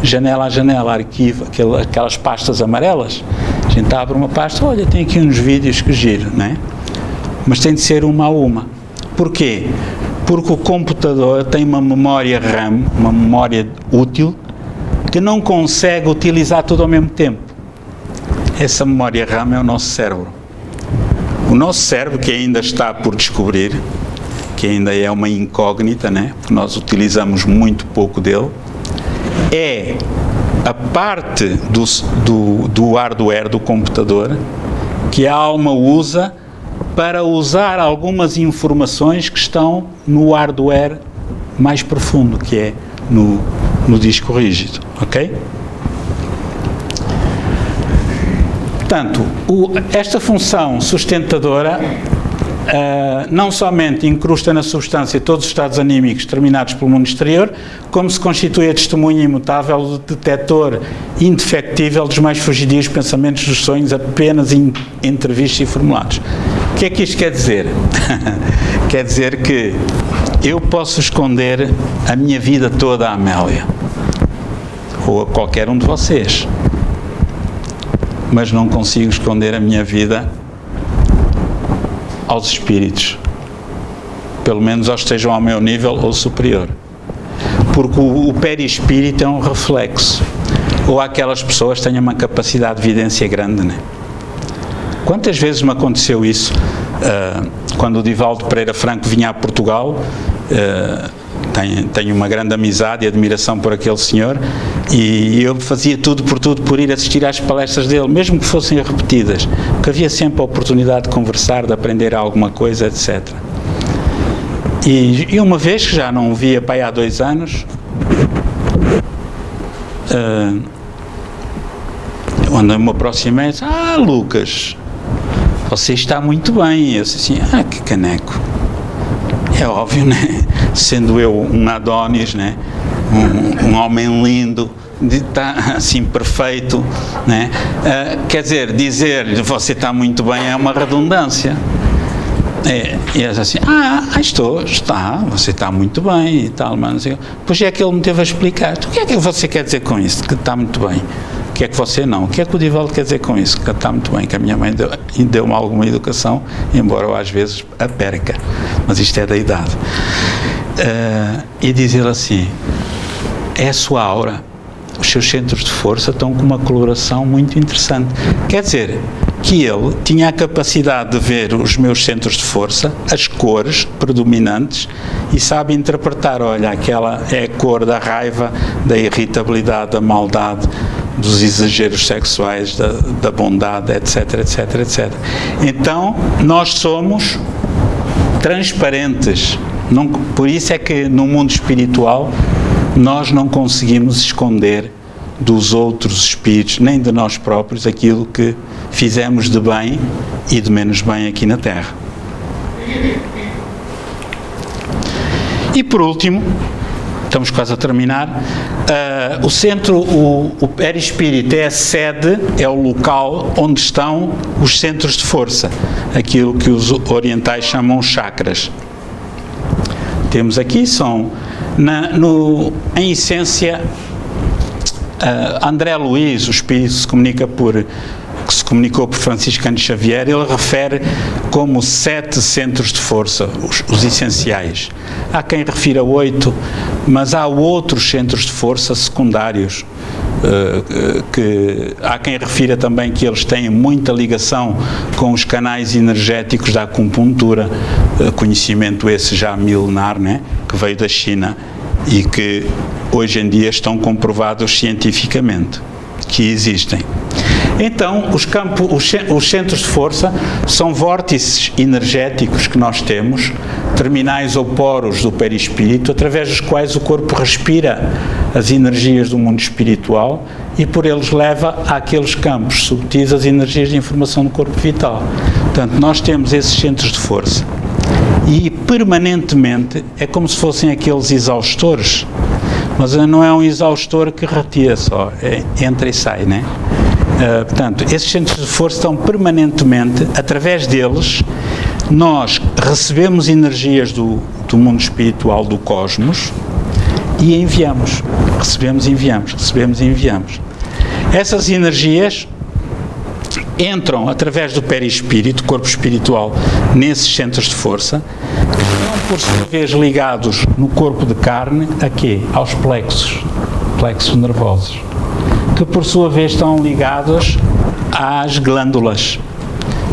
janela a janela, arquivo, aquelas pastas amarelas, a gente abre uma pasta, olha, tem aqui uns vídeos que giro, não é? Mas tem de ser uma a uma. Porquê? Porque o computador tem uma memória RAM, uma memória útil, que não consegue utilizar tudo ao mesmo tempo. Essa memória RAM é o nosso cérebro. O nosso cérebro, que ainda está por descobrir, que ainda é uma incógnita, né? Porque nós utilizamos muito pouco dele, é a parte do hardware do computador que a alma usa para usar algumas informações que estão no hardware mais profundo, que é no disco rígido, ok? Portanto, esta função sustentadora não somente incrusta na substância todos os estados anímicos determinados pelo mundo exterior, como se constitui a testemunha imutável, detector indefectível dos mais fugidios pensamentos dos sonhos apenas entrevistos e formulados. O que é que isto quer dizer? Quer dizer que eu posso esconder a minha vida toda à Amélia, ou a qualquer um de vocês, mas não consigo esconder a minha vida aos espíritos, pelo menos aos que estejam ao meu nível ou superior, porque o perispírito é um reflexo, ou aquelas pessoas têm uma capacidade de evidência grande, né? Quantas vezes me aconteceu isso, quando o Divaldo Pereira Franco vinha a Portugal, tenho uma grande amizade e admiração por aquele senhor, e eu fazia tudo por ir assistir às palestras dele, mesmo que fossem repetidas, porque havia sempre a oportunidade de conversar, de aprender alguma coisa, etc. E uma vez, que já não o via para aí há 2 anos, quando eu me aproximei, disse: Lucas, você está muito bem. Eu disse assim: que caneco. É óbvio, né? Sendo eu um Adonis, né? Um homem lindo, está assim perfeito, né? Quer dizer-lhe você está muito bem é uma redundância. E eles assim: você está muito bem e tal, mas depois é que ele me teve a explicar: o que é que você quer dizer com isso, que está muito bem? O que é que você não? O que é que o Divaldo quer dizer com isso? Que está muito bem, que a minha mãe deu-me alguma educação, embora eu às vezes a perca, mas isto é da idade. E dizer assim: é a sua aura, os seus centros de força estão com uma coloração muito interessante. Quer dizer, que ele tinha a capacidade de ver os meus centros de força, as cores predominantes, e sabe interpretar: olha, aquela é a cor da raiva, da irritabilidade, da maldade, dos exageros sexuais, da bondade, etc, etc, etc. Então, nós somos transparentes. Por isso é que no mundo espiritual nós não conseguimos esconder dos outros espíritos, nem de nós próprios, aquilo que fizemos de bem e de menos bem aqui na Terra. E por último, estamos quase a terminar, o centro, o perispírito é a sede, é o local onde estão os centros de força, aquilo que os orientais chamam chakras. Temos aqui, são, em essência, André Luiz, o espírito que se comunicou por Franciscano Xavier, ele refere como 7 centros de força, os essenciais. Há quem refira 8, mas há outros centros de força secundários, que há quem refira também que eles têm muita ligação com os canais energéticos da acupuntura, conhecimento esse já milenar, né, que veio da China e que hoje em dia estão comprovados cientificamente que existem. Então, os centros de força são vórtices energéticos que nós temos, terminais ou poros do perispírito, através dos quais o corpo respira as energias do mundo espiritual e por eles leva àqueles campos subtis as energias de informação do corpo vital. Portanto, nós temos esses centros de força e permanentemente é como se fossem aqueles exaustores, mas não é um exaustor que retira só, entra e sai, né? Portanto, esses centros de força estão permanentemente, através deles, nós recebemos energias do mundo espiritual, do cosmos, e enviamos. Recebemos e enviamos, recebemos e enviamos. Essas energias entram através do perispírito, corpo espiritual, nesses centros de força, que estão, por sua vez, ligados no corpo de carne, a quê? Aos plexos nervosos, que por sua vez estão ligados às glândulas.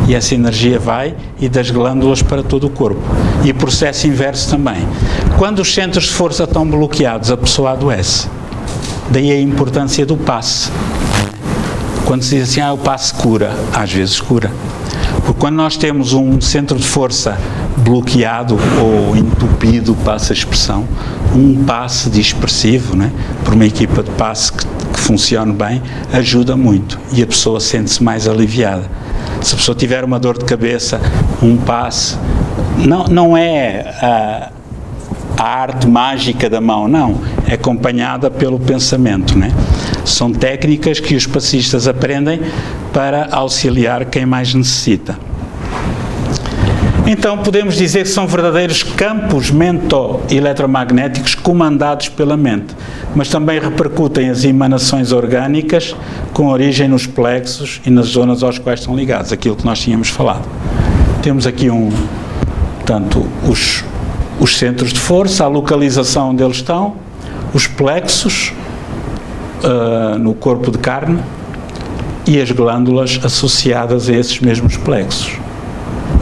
E essa energia vai e das glândulas para todo o corpo. E o processo inverso também. Quando os centros de força estão bloqueados, a pessoa adoece. Daí a importância do passe. Quando se diz assim, o passe cura, às vezes cura. Porque quando nós temos um centro de força bloqueado ou entupido, passa a expressão, um passe dispersivo, né, por uma equipa de passe que funcione bem, ajuda muito e a pessoa sente-se mais aliviada. Se a pessoa tiver uma dor de cabeça, um passe, não é a arte mágica da mão, não, é acompanhada pelo pensamento, né? São técnicas que os passistas aprendem para auxiliar quem mais necessita. Então podemos dizer que são verdadeiros campos mento-eletromagnéticos comandados pela mente, mas também repercutem as emanações orgânicas com origem nos plexos e nas zonas aos quais estão ligados, aquilo que nós tínhamos falado. Temos aqui portanto, os centros de força, a localização onde eles estão, os plexos no corpo de carne e as glândulas associadas a esses mesmos plexos.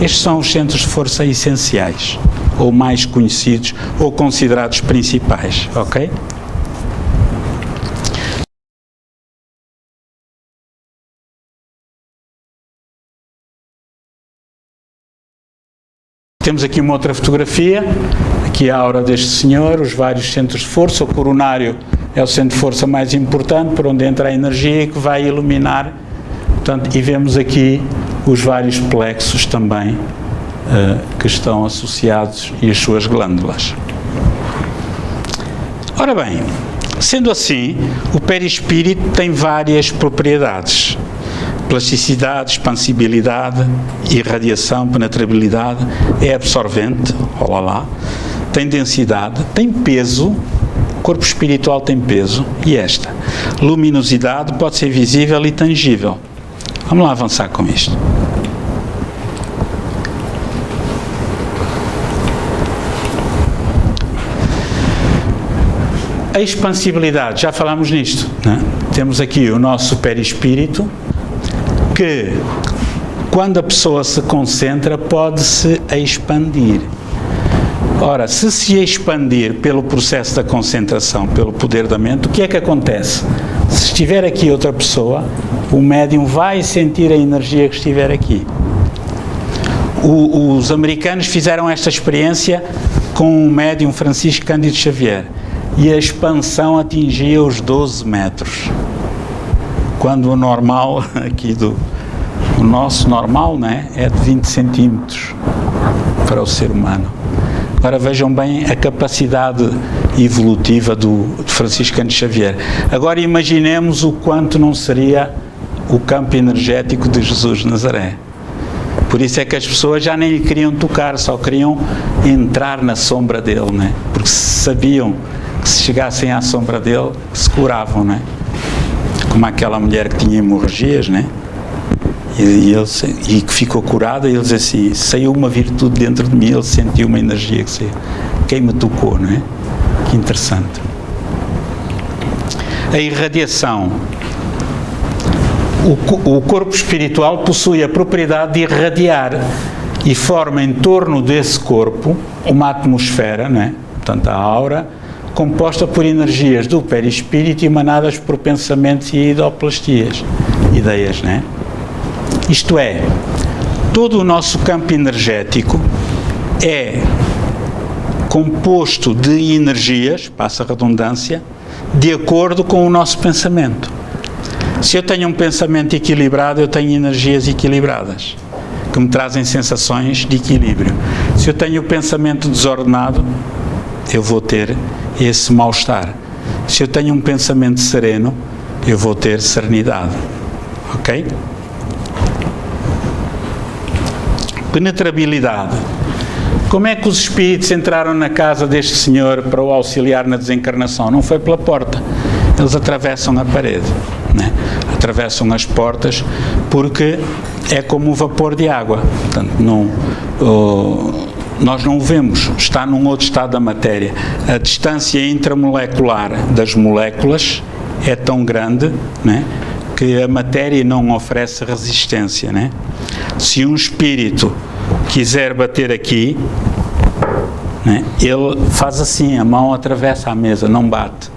Estes são os centros de força essenciais, ou mais conhecidos, ou considerados principais, ok? Temos aqui uma outra fotografia, aqui a aura deste senhor, os vários centros de força. O coronário é o centro de força mais importante, por onde entra a energia que vai iluminar. Portanto, e vemos aqui os vários plexos também que estão associados e as suas glândulas. Ora bem, sendo assim, o perispírito tem várias propriedades. Plasticidade, expansibilidade, irradiação, penetrabilidade, é absorvente, olá lá, tem densidade, tem peso, o corpo espiritual tem peso, e esta luminosidade pode ser visível e tangível. Vamos lá avançar com isto. A expansibilidade, já falámos nisto, né? Temos aqui o nosso perispírito, que quando a pessoa se concentra pode-se expandir. Ora, se expandir pelo processo da concentração, pelo poder da mente, o que é que acontece? Se estiver aqui outra pessoa, o médium vai sentir a energia que estiver aqui. Os americanos fizeram esta experiência com o médium Francisco Cândido Xavier e a expansão atingia os 12 metros. Quando o normal, aqui o nosso normal, né, é de 20 centímetros para o ser humano. Agora vejam bem a capacidade evolutiva de Francisco Cândido Xavier. Agora imaginemos o quanto não seria o campo energético de Jesus de Nazaré. Por isso é que as pessoas já nem lhe queriam tocar, só queriam entrar na sombra dele, né? Porque sabiam que se chegassem à sombra dele, se curavam, né? Como aquela mulher que tinha hemorragias, né? E que ficou curada, e ele diz assim, saiu uma virtude dentro de mim, ele sentiu uma energia que saiu. Quem me tocou, não é? Que interessante. a irradiação. O corpo espiritual possui a propriedade de irradiar e forma em torno desse corpo uma atmosfera, não é? Portanto, a aura, composta por energias do perispírito emanadas por pensamentos e idoplastias, ideias, não é? Isto é, todo o nosso campo energético é composto de energias, passa a redundância, de acordo com o nosso pensamento. Se eu tenho um pensamento equilibrado, eu tenho energias equilibradas, que me trazem sensações de equilíbrio. Se eu tenho o pensamento desordenado, eu vou ter esse mal-estar. Se eu tenho um pensamento sereno, eu vou ter serenidade. Ok? Penetrabilidade. Como é que os espíritos entraram na casa deste senhor para o auxiliar na desencarnação? Não foi pela porta. Eles atravessam a parede, né? Atravessam as portas, porque é como o vapor de água. Portanto, nós não o vemos, está num outro estado da matéria. A distância intramolecular das moléculas é tão grande, né, que a matéria não oferece resistência, né? Se um espírito quiser bater aqui, né, ele faz assim, a mão atravessa a mesa, não bate.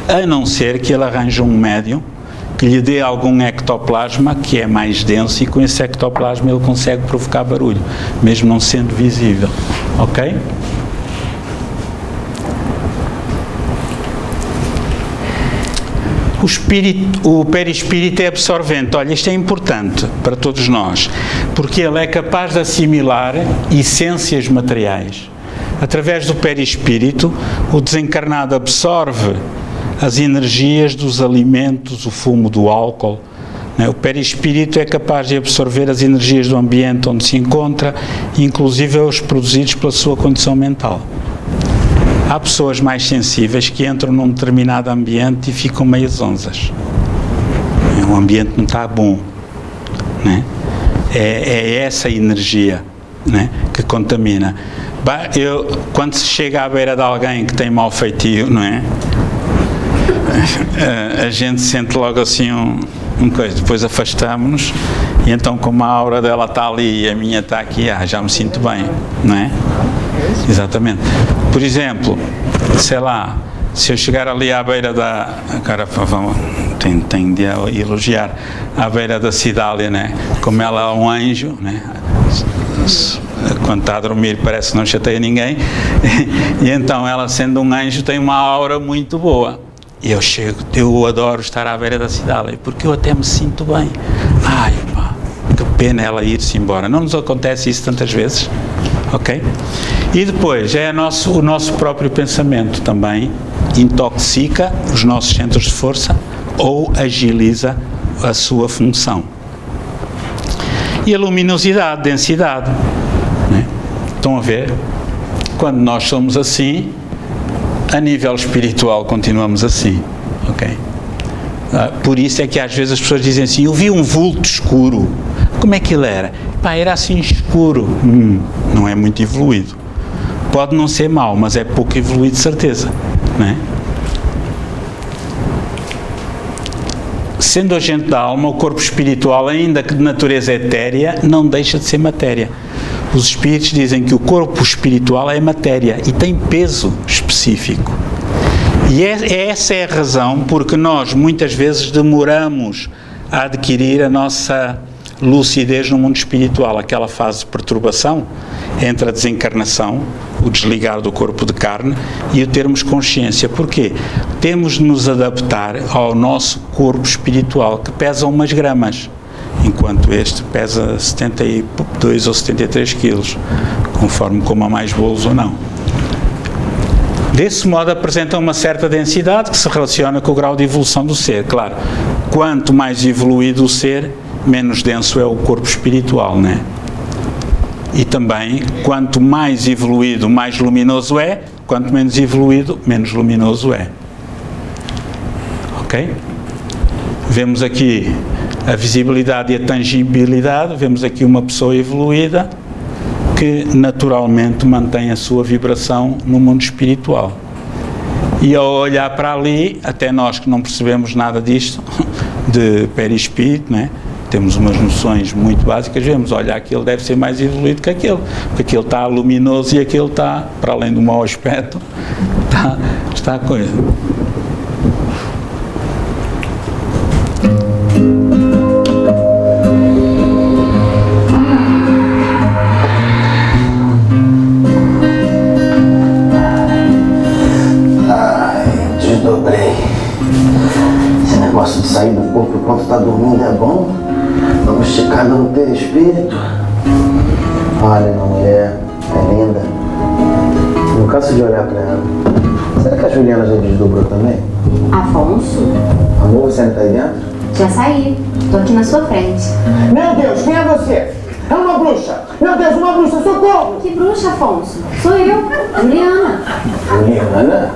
A não ser que ele arranje um médium que lhe dê algum ectoplasma que é mais denso, e com esse ectoplasma ele consegue provocar barulho, mesmo não sendo visível. Ok? O perispírito é absorvente. Olha, isto é importante para todos nós, porque ele é capaz de assimilar essências materiais. Através do perispírito, o desencarnado absorve as energias dos alimentos, o fumo do álcool. O perispírito é capaz de absorver as energias do ambiente onde se encontra, inclusive os produzidos pela sua condição mental. Há pessoas mais sensíveis que entram num determinado ambiente e ficam meio zonzas. O ambiente não está bom, né? É essa energia, né, que contamina. Quando se chega à beira de alguém que tem mau feitio, não é? A gente sente logo assim um coisa, depois afastamos-nos, e então como a aura dela está ali e a minha está aqui, já me sinto bem, não é? Exatamente. Por exemplo, sei lá, se eu chegar ali à beira da... Agora tenho de elogiar, à beira da Cidália, né? Como ela é um anjo, né? Quando está a dormir parece que não chateia ninguém, e então ela, sendo um anjo, tem uma aura muito boa. E eu adoro estar à beira da Cidália, porque eu até me sinto bem. Ai, pá, que pena ela ir-se embora. Não nos acontece isso tantas vezes, ok? E depois, o nosso próprio pensamento também intoxica os nossos centros de força ou agiliza a sua função. E a luminosidade, densidade, né? Estão a ver? Quando nós somos assim, a nível espiritual continuamos assim, ok? Por isso é que às vezes as pessoas dizem assim, eu vi um vulto escuro. Como é que ele era? Pá, era assim escuro. Não é muito evoluído. Pode não ser mau, mas é pouco evoluído de certeza, não é? Sendo agente da alma, o corpo espiritual, ainda que de natureza etérea, não deixa de ser matéria. Os espíritos dizem que o corpo espiritual é matéria e tem peso específico. E essa é a razão porque nós muitas vezes demoramos a adquirir a nossa lucidez no mundo espiritual, aquela fase de perturbação entre a desencarnação, o desligar do corpo de carne, e o termos consciência. Porquê? Temos de nos adaptar ao nosso corpo espiritual, que pesa umas gramas, enquanto este pesa 72 ou 73 quilos, conforme coma mais bolos ou não. Desse modo apresenta uma certa densidade que se relaciona com o grau de evolução do ser. Claro, quanto mais evoluído o ser, menos denso é o corpo espiritual, né? E também, quanto mais evoluído, mais luminoso é, quanto menos evoluído, menos luminoso é. Ok? Vemos aqui a visibilidade e a tangibilidade, vemos aqui uma pessoa evoluída que naturalmente mantém a sua vibração no mundo espiritual. E ao olhar para ali, até nós que não percebemos nada disto, de perispírito, né? Temos umas noções muito básicas, vemos, olha, aquele deve ser mais evoluído que aquele, porque aquele está luminoso e aquele está, para além do mau aspecto, está a coisa. Desdobrei. Esse negócio de sair do corpo enquanto tá dormindo é bom. Vamos esticada no perispírito. Olha, minha mulher é linda. Não canso de olhar pra ela. Será que a Juliana já desdobrou também? Afonso? Amor, você ainda tá aí dentro? Já saí. Tô aqui na sua frente. Meu Deus, quem é você? É uma bruxa! Meu Deus, uma bruxa, socorro! Que bruxa, Afonso? Sou eu, Juliana. Juliana?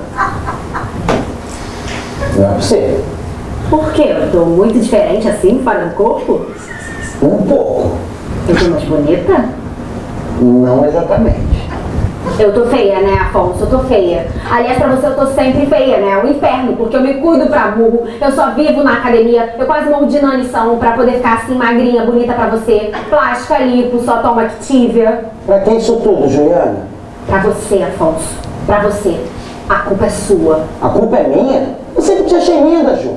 Não é possível. Por quê? Eu tô muito diferente assim, fora do corpo? Um pouco. Eu tô mais bonita? Não exatamente. Eu tô feia, né, Afonso? Eu tô feia. Aliás, pra você eu tô sempre feia, né? É um inferno, porque eu me cuido pra burro, eu só vivo na academia, eu quase morro de inanição pra poder ficar assim magrinha, bonita pra você. Plástica, lipo, só toma Activia. Pra que isso tudo, Juliana? Pra você, Afonso. Pra você. A culpa é sua. A culpa é minha? Eu sempre te achei linda, Ju.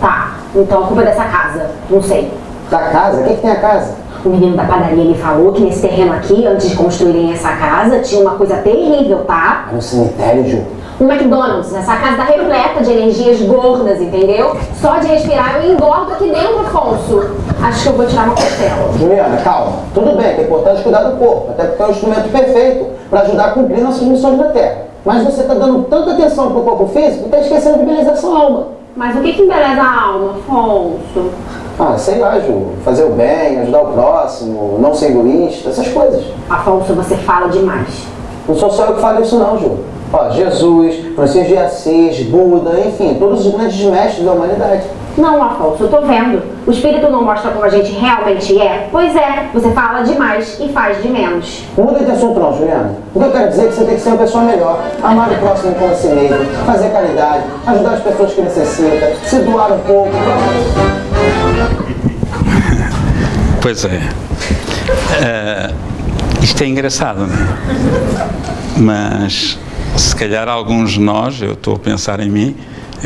Tá, então a culpa é dessa casa. Não sei. Da casa? O que tem a casa? O menino da padaria me falou que nesse terreno aqui, antes de construírem essa casa, tinha uma coisa terrível, tá? Era um cemitério, Ju. Um McDonald's. Essa casa tá repleta de energias gordas, entendeu? Só de respirar eu engordo aqui dentro, Afonso. Acho que eu vou tirar uma costela. Juliana, calma. Tudo bem que é importante cuidar do corpo, até porque é um instrumento perfeito para ajudar a cumprir nossas missões na Terra. Mas você tá dando tanta atenção pro corpo físico que tá esquecendo de embelezar sua alma. Mas o que embeleza a alma, Afonso? Ah, sei lá, Ju. Fazer o bem, ajudar o próximo, não ser egoísta, essas coisas. Afonso, você fala demais. Não sou só eu que falo isso não, Ju. Ó, Jesus, Francisco de Assis, Buda, enfim, todos os grandes mestres da humanidade. Não, Afonso, eu tô vendo. O espírito não mostra como a gente realmente é? Pois é, você fala demais e faz de menos. Muda de assunto não, Juliana. O que eu quero dizer é que você tem que ser uma pessoa melhor. Amar o próximo como a si mesmo, fazer caridade, ajudar as pessoas que necessitam, se doar um pouco. Pois é. Isto é engraçado, não é? Mas se calhar alguns de nós, eu estou a pensar em mim,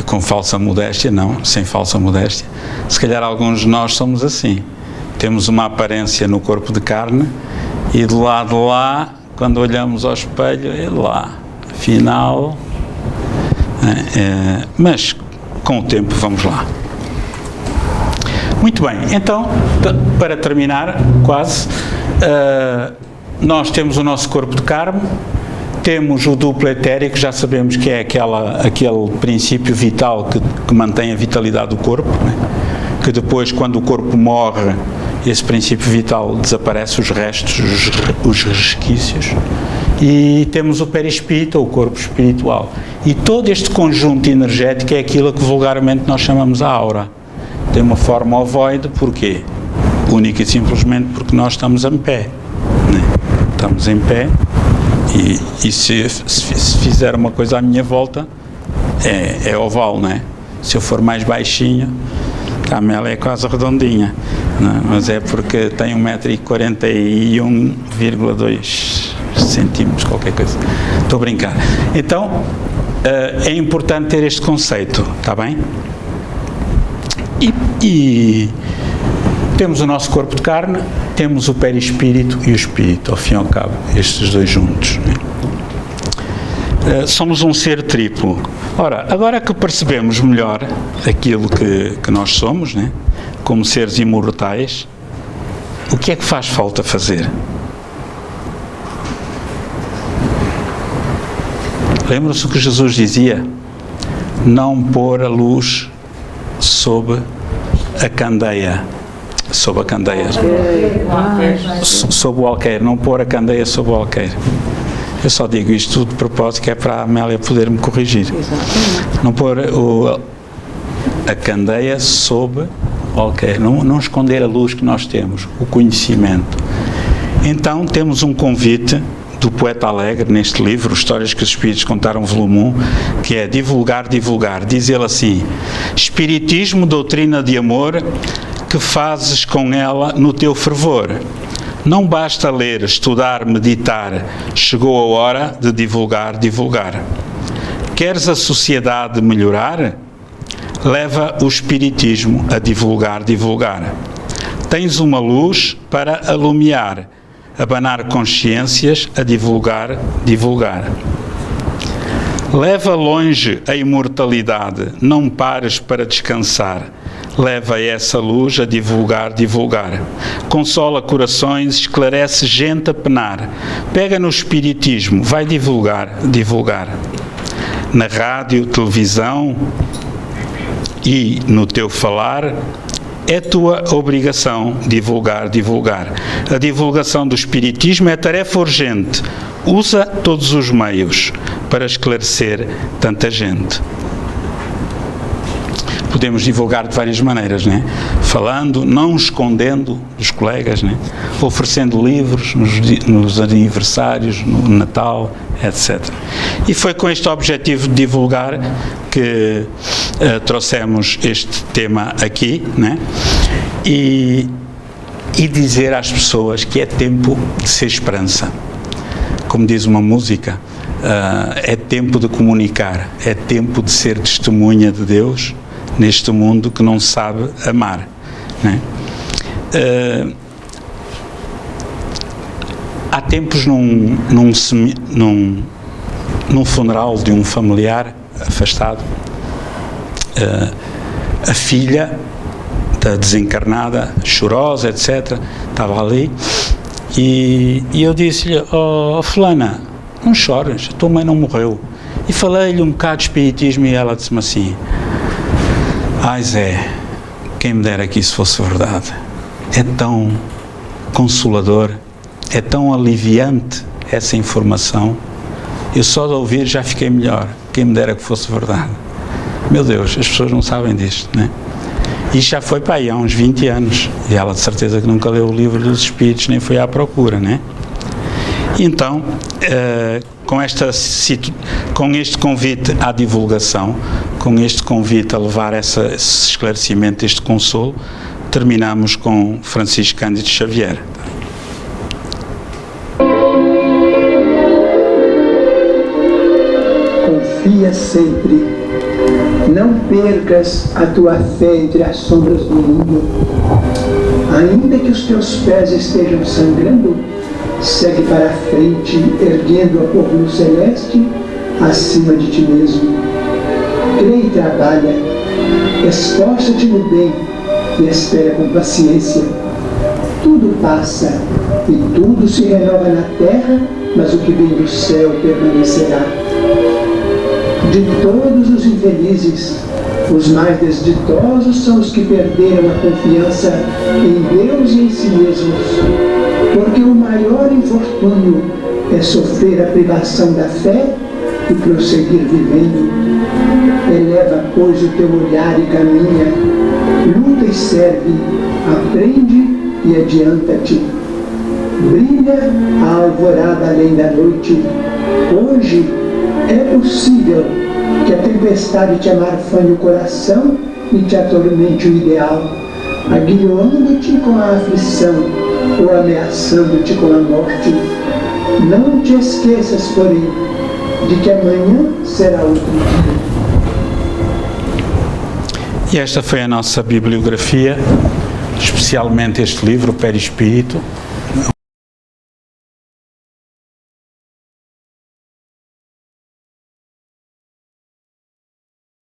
com falsa modéstia, não, sem falsa modéstia, se calhar alguns de nós somos assim. Temos uma aparência no corpo de carne e do lado de lá, quando olhamos ao espelho, é lá. Afinal, mas com o tempo vamos lá. Muito bem, então, para terminar, quase, nós temos o nosso corpo de carne, temos o duplo etérico, já sabemos que é aquele princípio vital que mantém a vitalidade do corpo, né? Que depois, quando o corpo morre, esse princípio vital desaparece, os restos, os resquícios, e temos o perispírito, ou o corpo espiritual. E todo este conjunto energético é aquilo que vulgarmente nós chamamos a aura. Tem uma forma ovoide, porquê? Única e simplesmente porque nós estamos em pé, né? Estamos em pé e se fizer uma coisa à minha volta é oval, né? Se eu for mais baixinho, a Amélia é quase redondinha, né? Mas é porque tem 1,41,2 centímetros, qualquer coisa. Estou a brincar. Então, é importante ter este conceito, está bem? E temos o nosso corpo de carne, temos o perispírito e o espírito, ao fim e ao cabo, estes dois juntos, né? Somos um ser triplo. Ora, agora que percebemos melhor aquilo que nós somos, né? Como seres imortais, o que é que faz falta fazer? Lembram-se o que Jesus dizia? Não pôr a luz sob a candeia, sob a candeia, sob o alqueire, não pôr a candeia sob o alqueire. Eu só digo isto tudo de propósito, que é para a Amélia poder me corrigir. Exatamente. Não pôr a candeia sob o alqueire, não esconder a luz que nós temos, o conhecimento. Então temos um convite do poeta Alegre, neste livro, Histórias que os Espíritos Contaram, volume 1, que é Divulgar, Divulgar. Diz ele assim: Espiritismo, doutrina de amor, que fazes com ela no teu fervor. Não basta ler, estudar, meditar, chegou a hora de divulgar, divulgar. Queres a sociedade melhorar? Leva o Espiritismo a divulgar, divulgar. Tens uma luz para alumiar, abanar consciências a divulgar, divulgar. Leva longe a imortalidade, não pares para descansar. Leva essa luz a divulgar, divulgar. Consola corações, esclarece gente a penar. Pega no Espiritismo, vai divulgar, divulgar. Na rádio, televisão e no teu falar, é tua obrigação divulgar, divulgar. A divulgação do Espiritismo é tarefa urgente. Usa todos os meios para esclarecer tanta gente. Podemos divulgar de várias maneiras, né? Falando, não escondendo dos colegas, né? Oferecendo livros nos aniversários, no Natal, etc. E foi com este objetivo de divulgar que trouxemos este tema aqui, né? E dizer às pessoas que é tempo de ser esperança. Como diz uma música, é tempo de comunicar, é tempo de ser testemunha de Deus neste mundo que não sabe amar, né? Há tempos num funeral de um familiar afastado, a filha da desencarnada, chorosa, etc., estava ali, e eu disse-lhe: oh, fulana, não chores, a tua mãe não morreu. E falei-lhe um bocado de espiritismo e ela disse-me assim: ai Zé, quem me dera que isso fosse verdade. É tão consolador, é tão aliviante essa informação. Eu só de ouvir já fiquei melhor. Quem me dera que fosse verdade. Meu Deus, as pessoas não sabem disto, né? Isto já foi para aí há uns 20 anos. E ela de certeza que nunca leu o livro dos Espíritos, nem foi à procura, né? Então, com este convite à divulgação, com este convite a levar esse esclarecimento, este consolo, terminamos com Francisco Cândido Xavier. Confia sempre, não percas a tua fé entre as sombras do mundo. Ainda que os teus pés estejam sangrando, segue para a frente, erguendo a cor luz celeste acima de ti mesmo. Crê e trabalha, esforça-te no bem e espera com paciência. Tudo passa e tudo se renova na terra, mas o que vem do céu permanecerá. De todos os infelizes, os mais desditosos são os que perderam a confiança em Deus e em si mesmos, porque o maior infortúnio é sofrer a privação da fé e prosseguir vivendo. Eleva, pois, o teu olhar e caminha, luta e serve, aprende e adianta-te. Brilha a alvorada além da noite. Hoje é possível que a tempestade te amarfane o coração e te atormente o ideal, aguilhando-te com a aflição ou ameaçando-te com a morte. Não te esqueças, porém, de que amanhã será outro dia. E esta foi a nossa bibliografia, especialmente este livro, o Perispírito,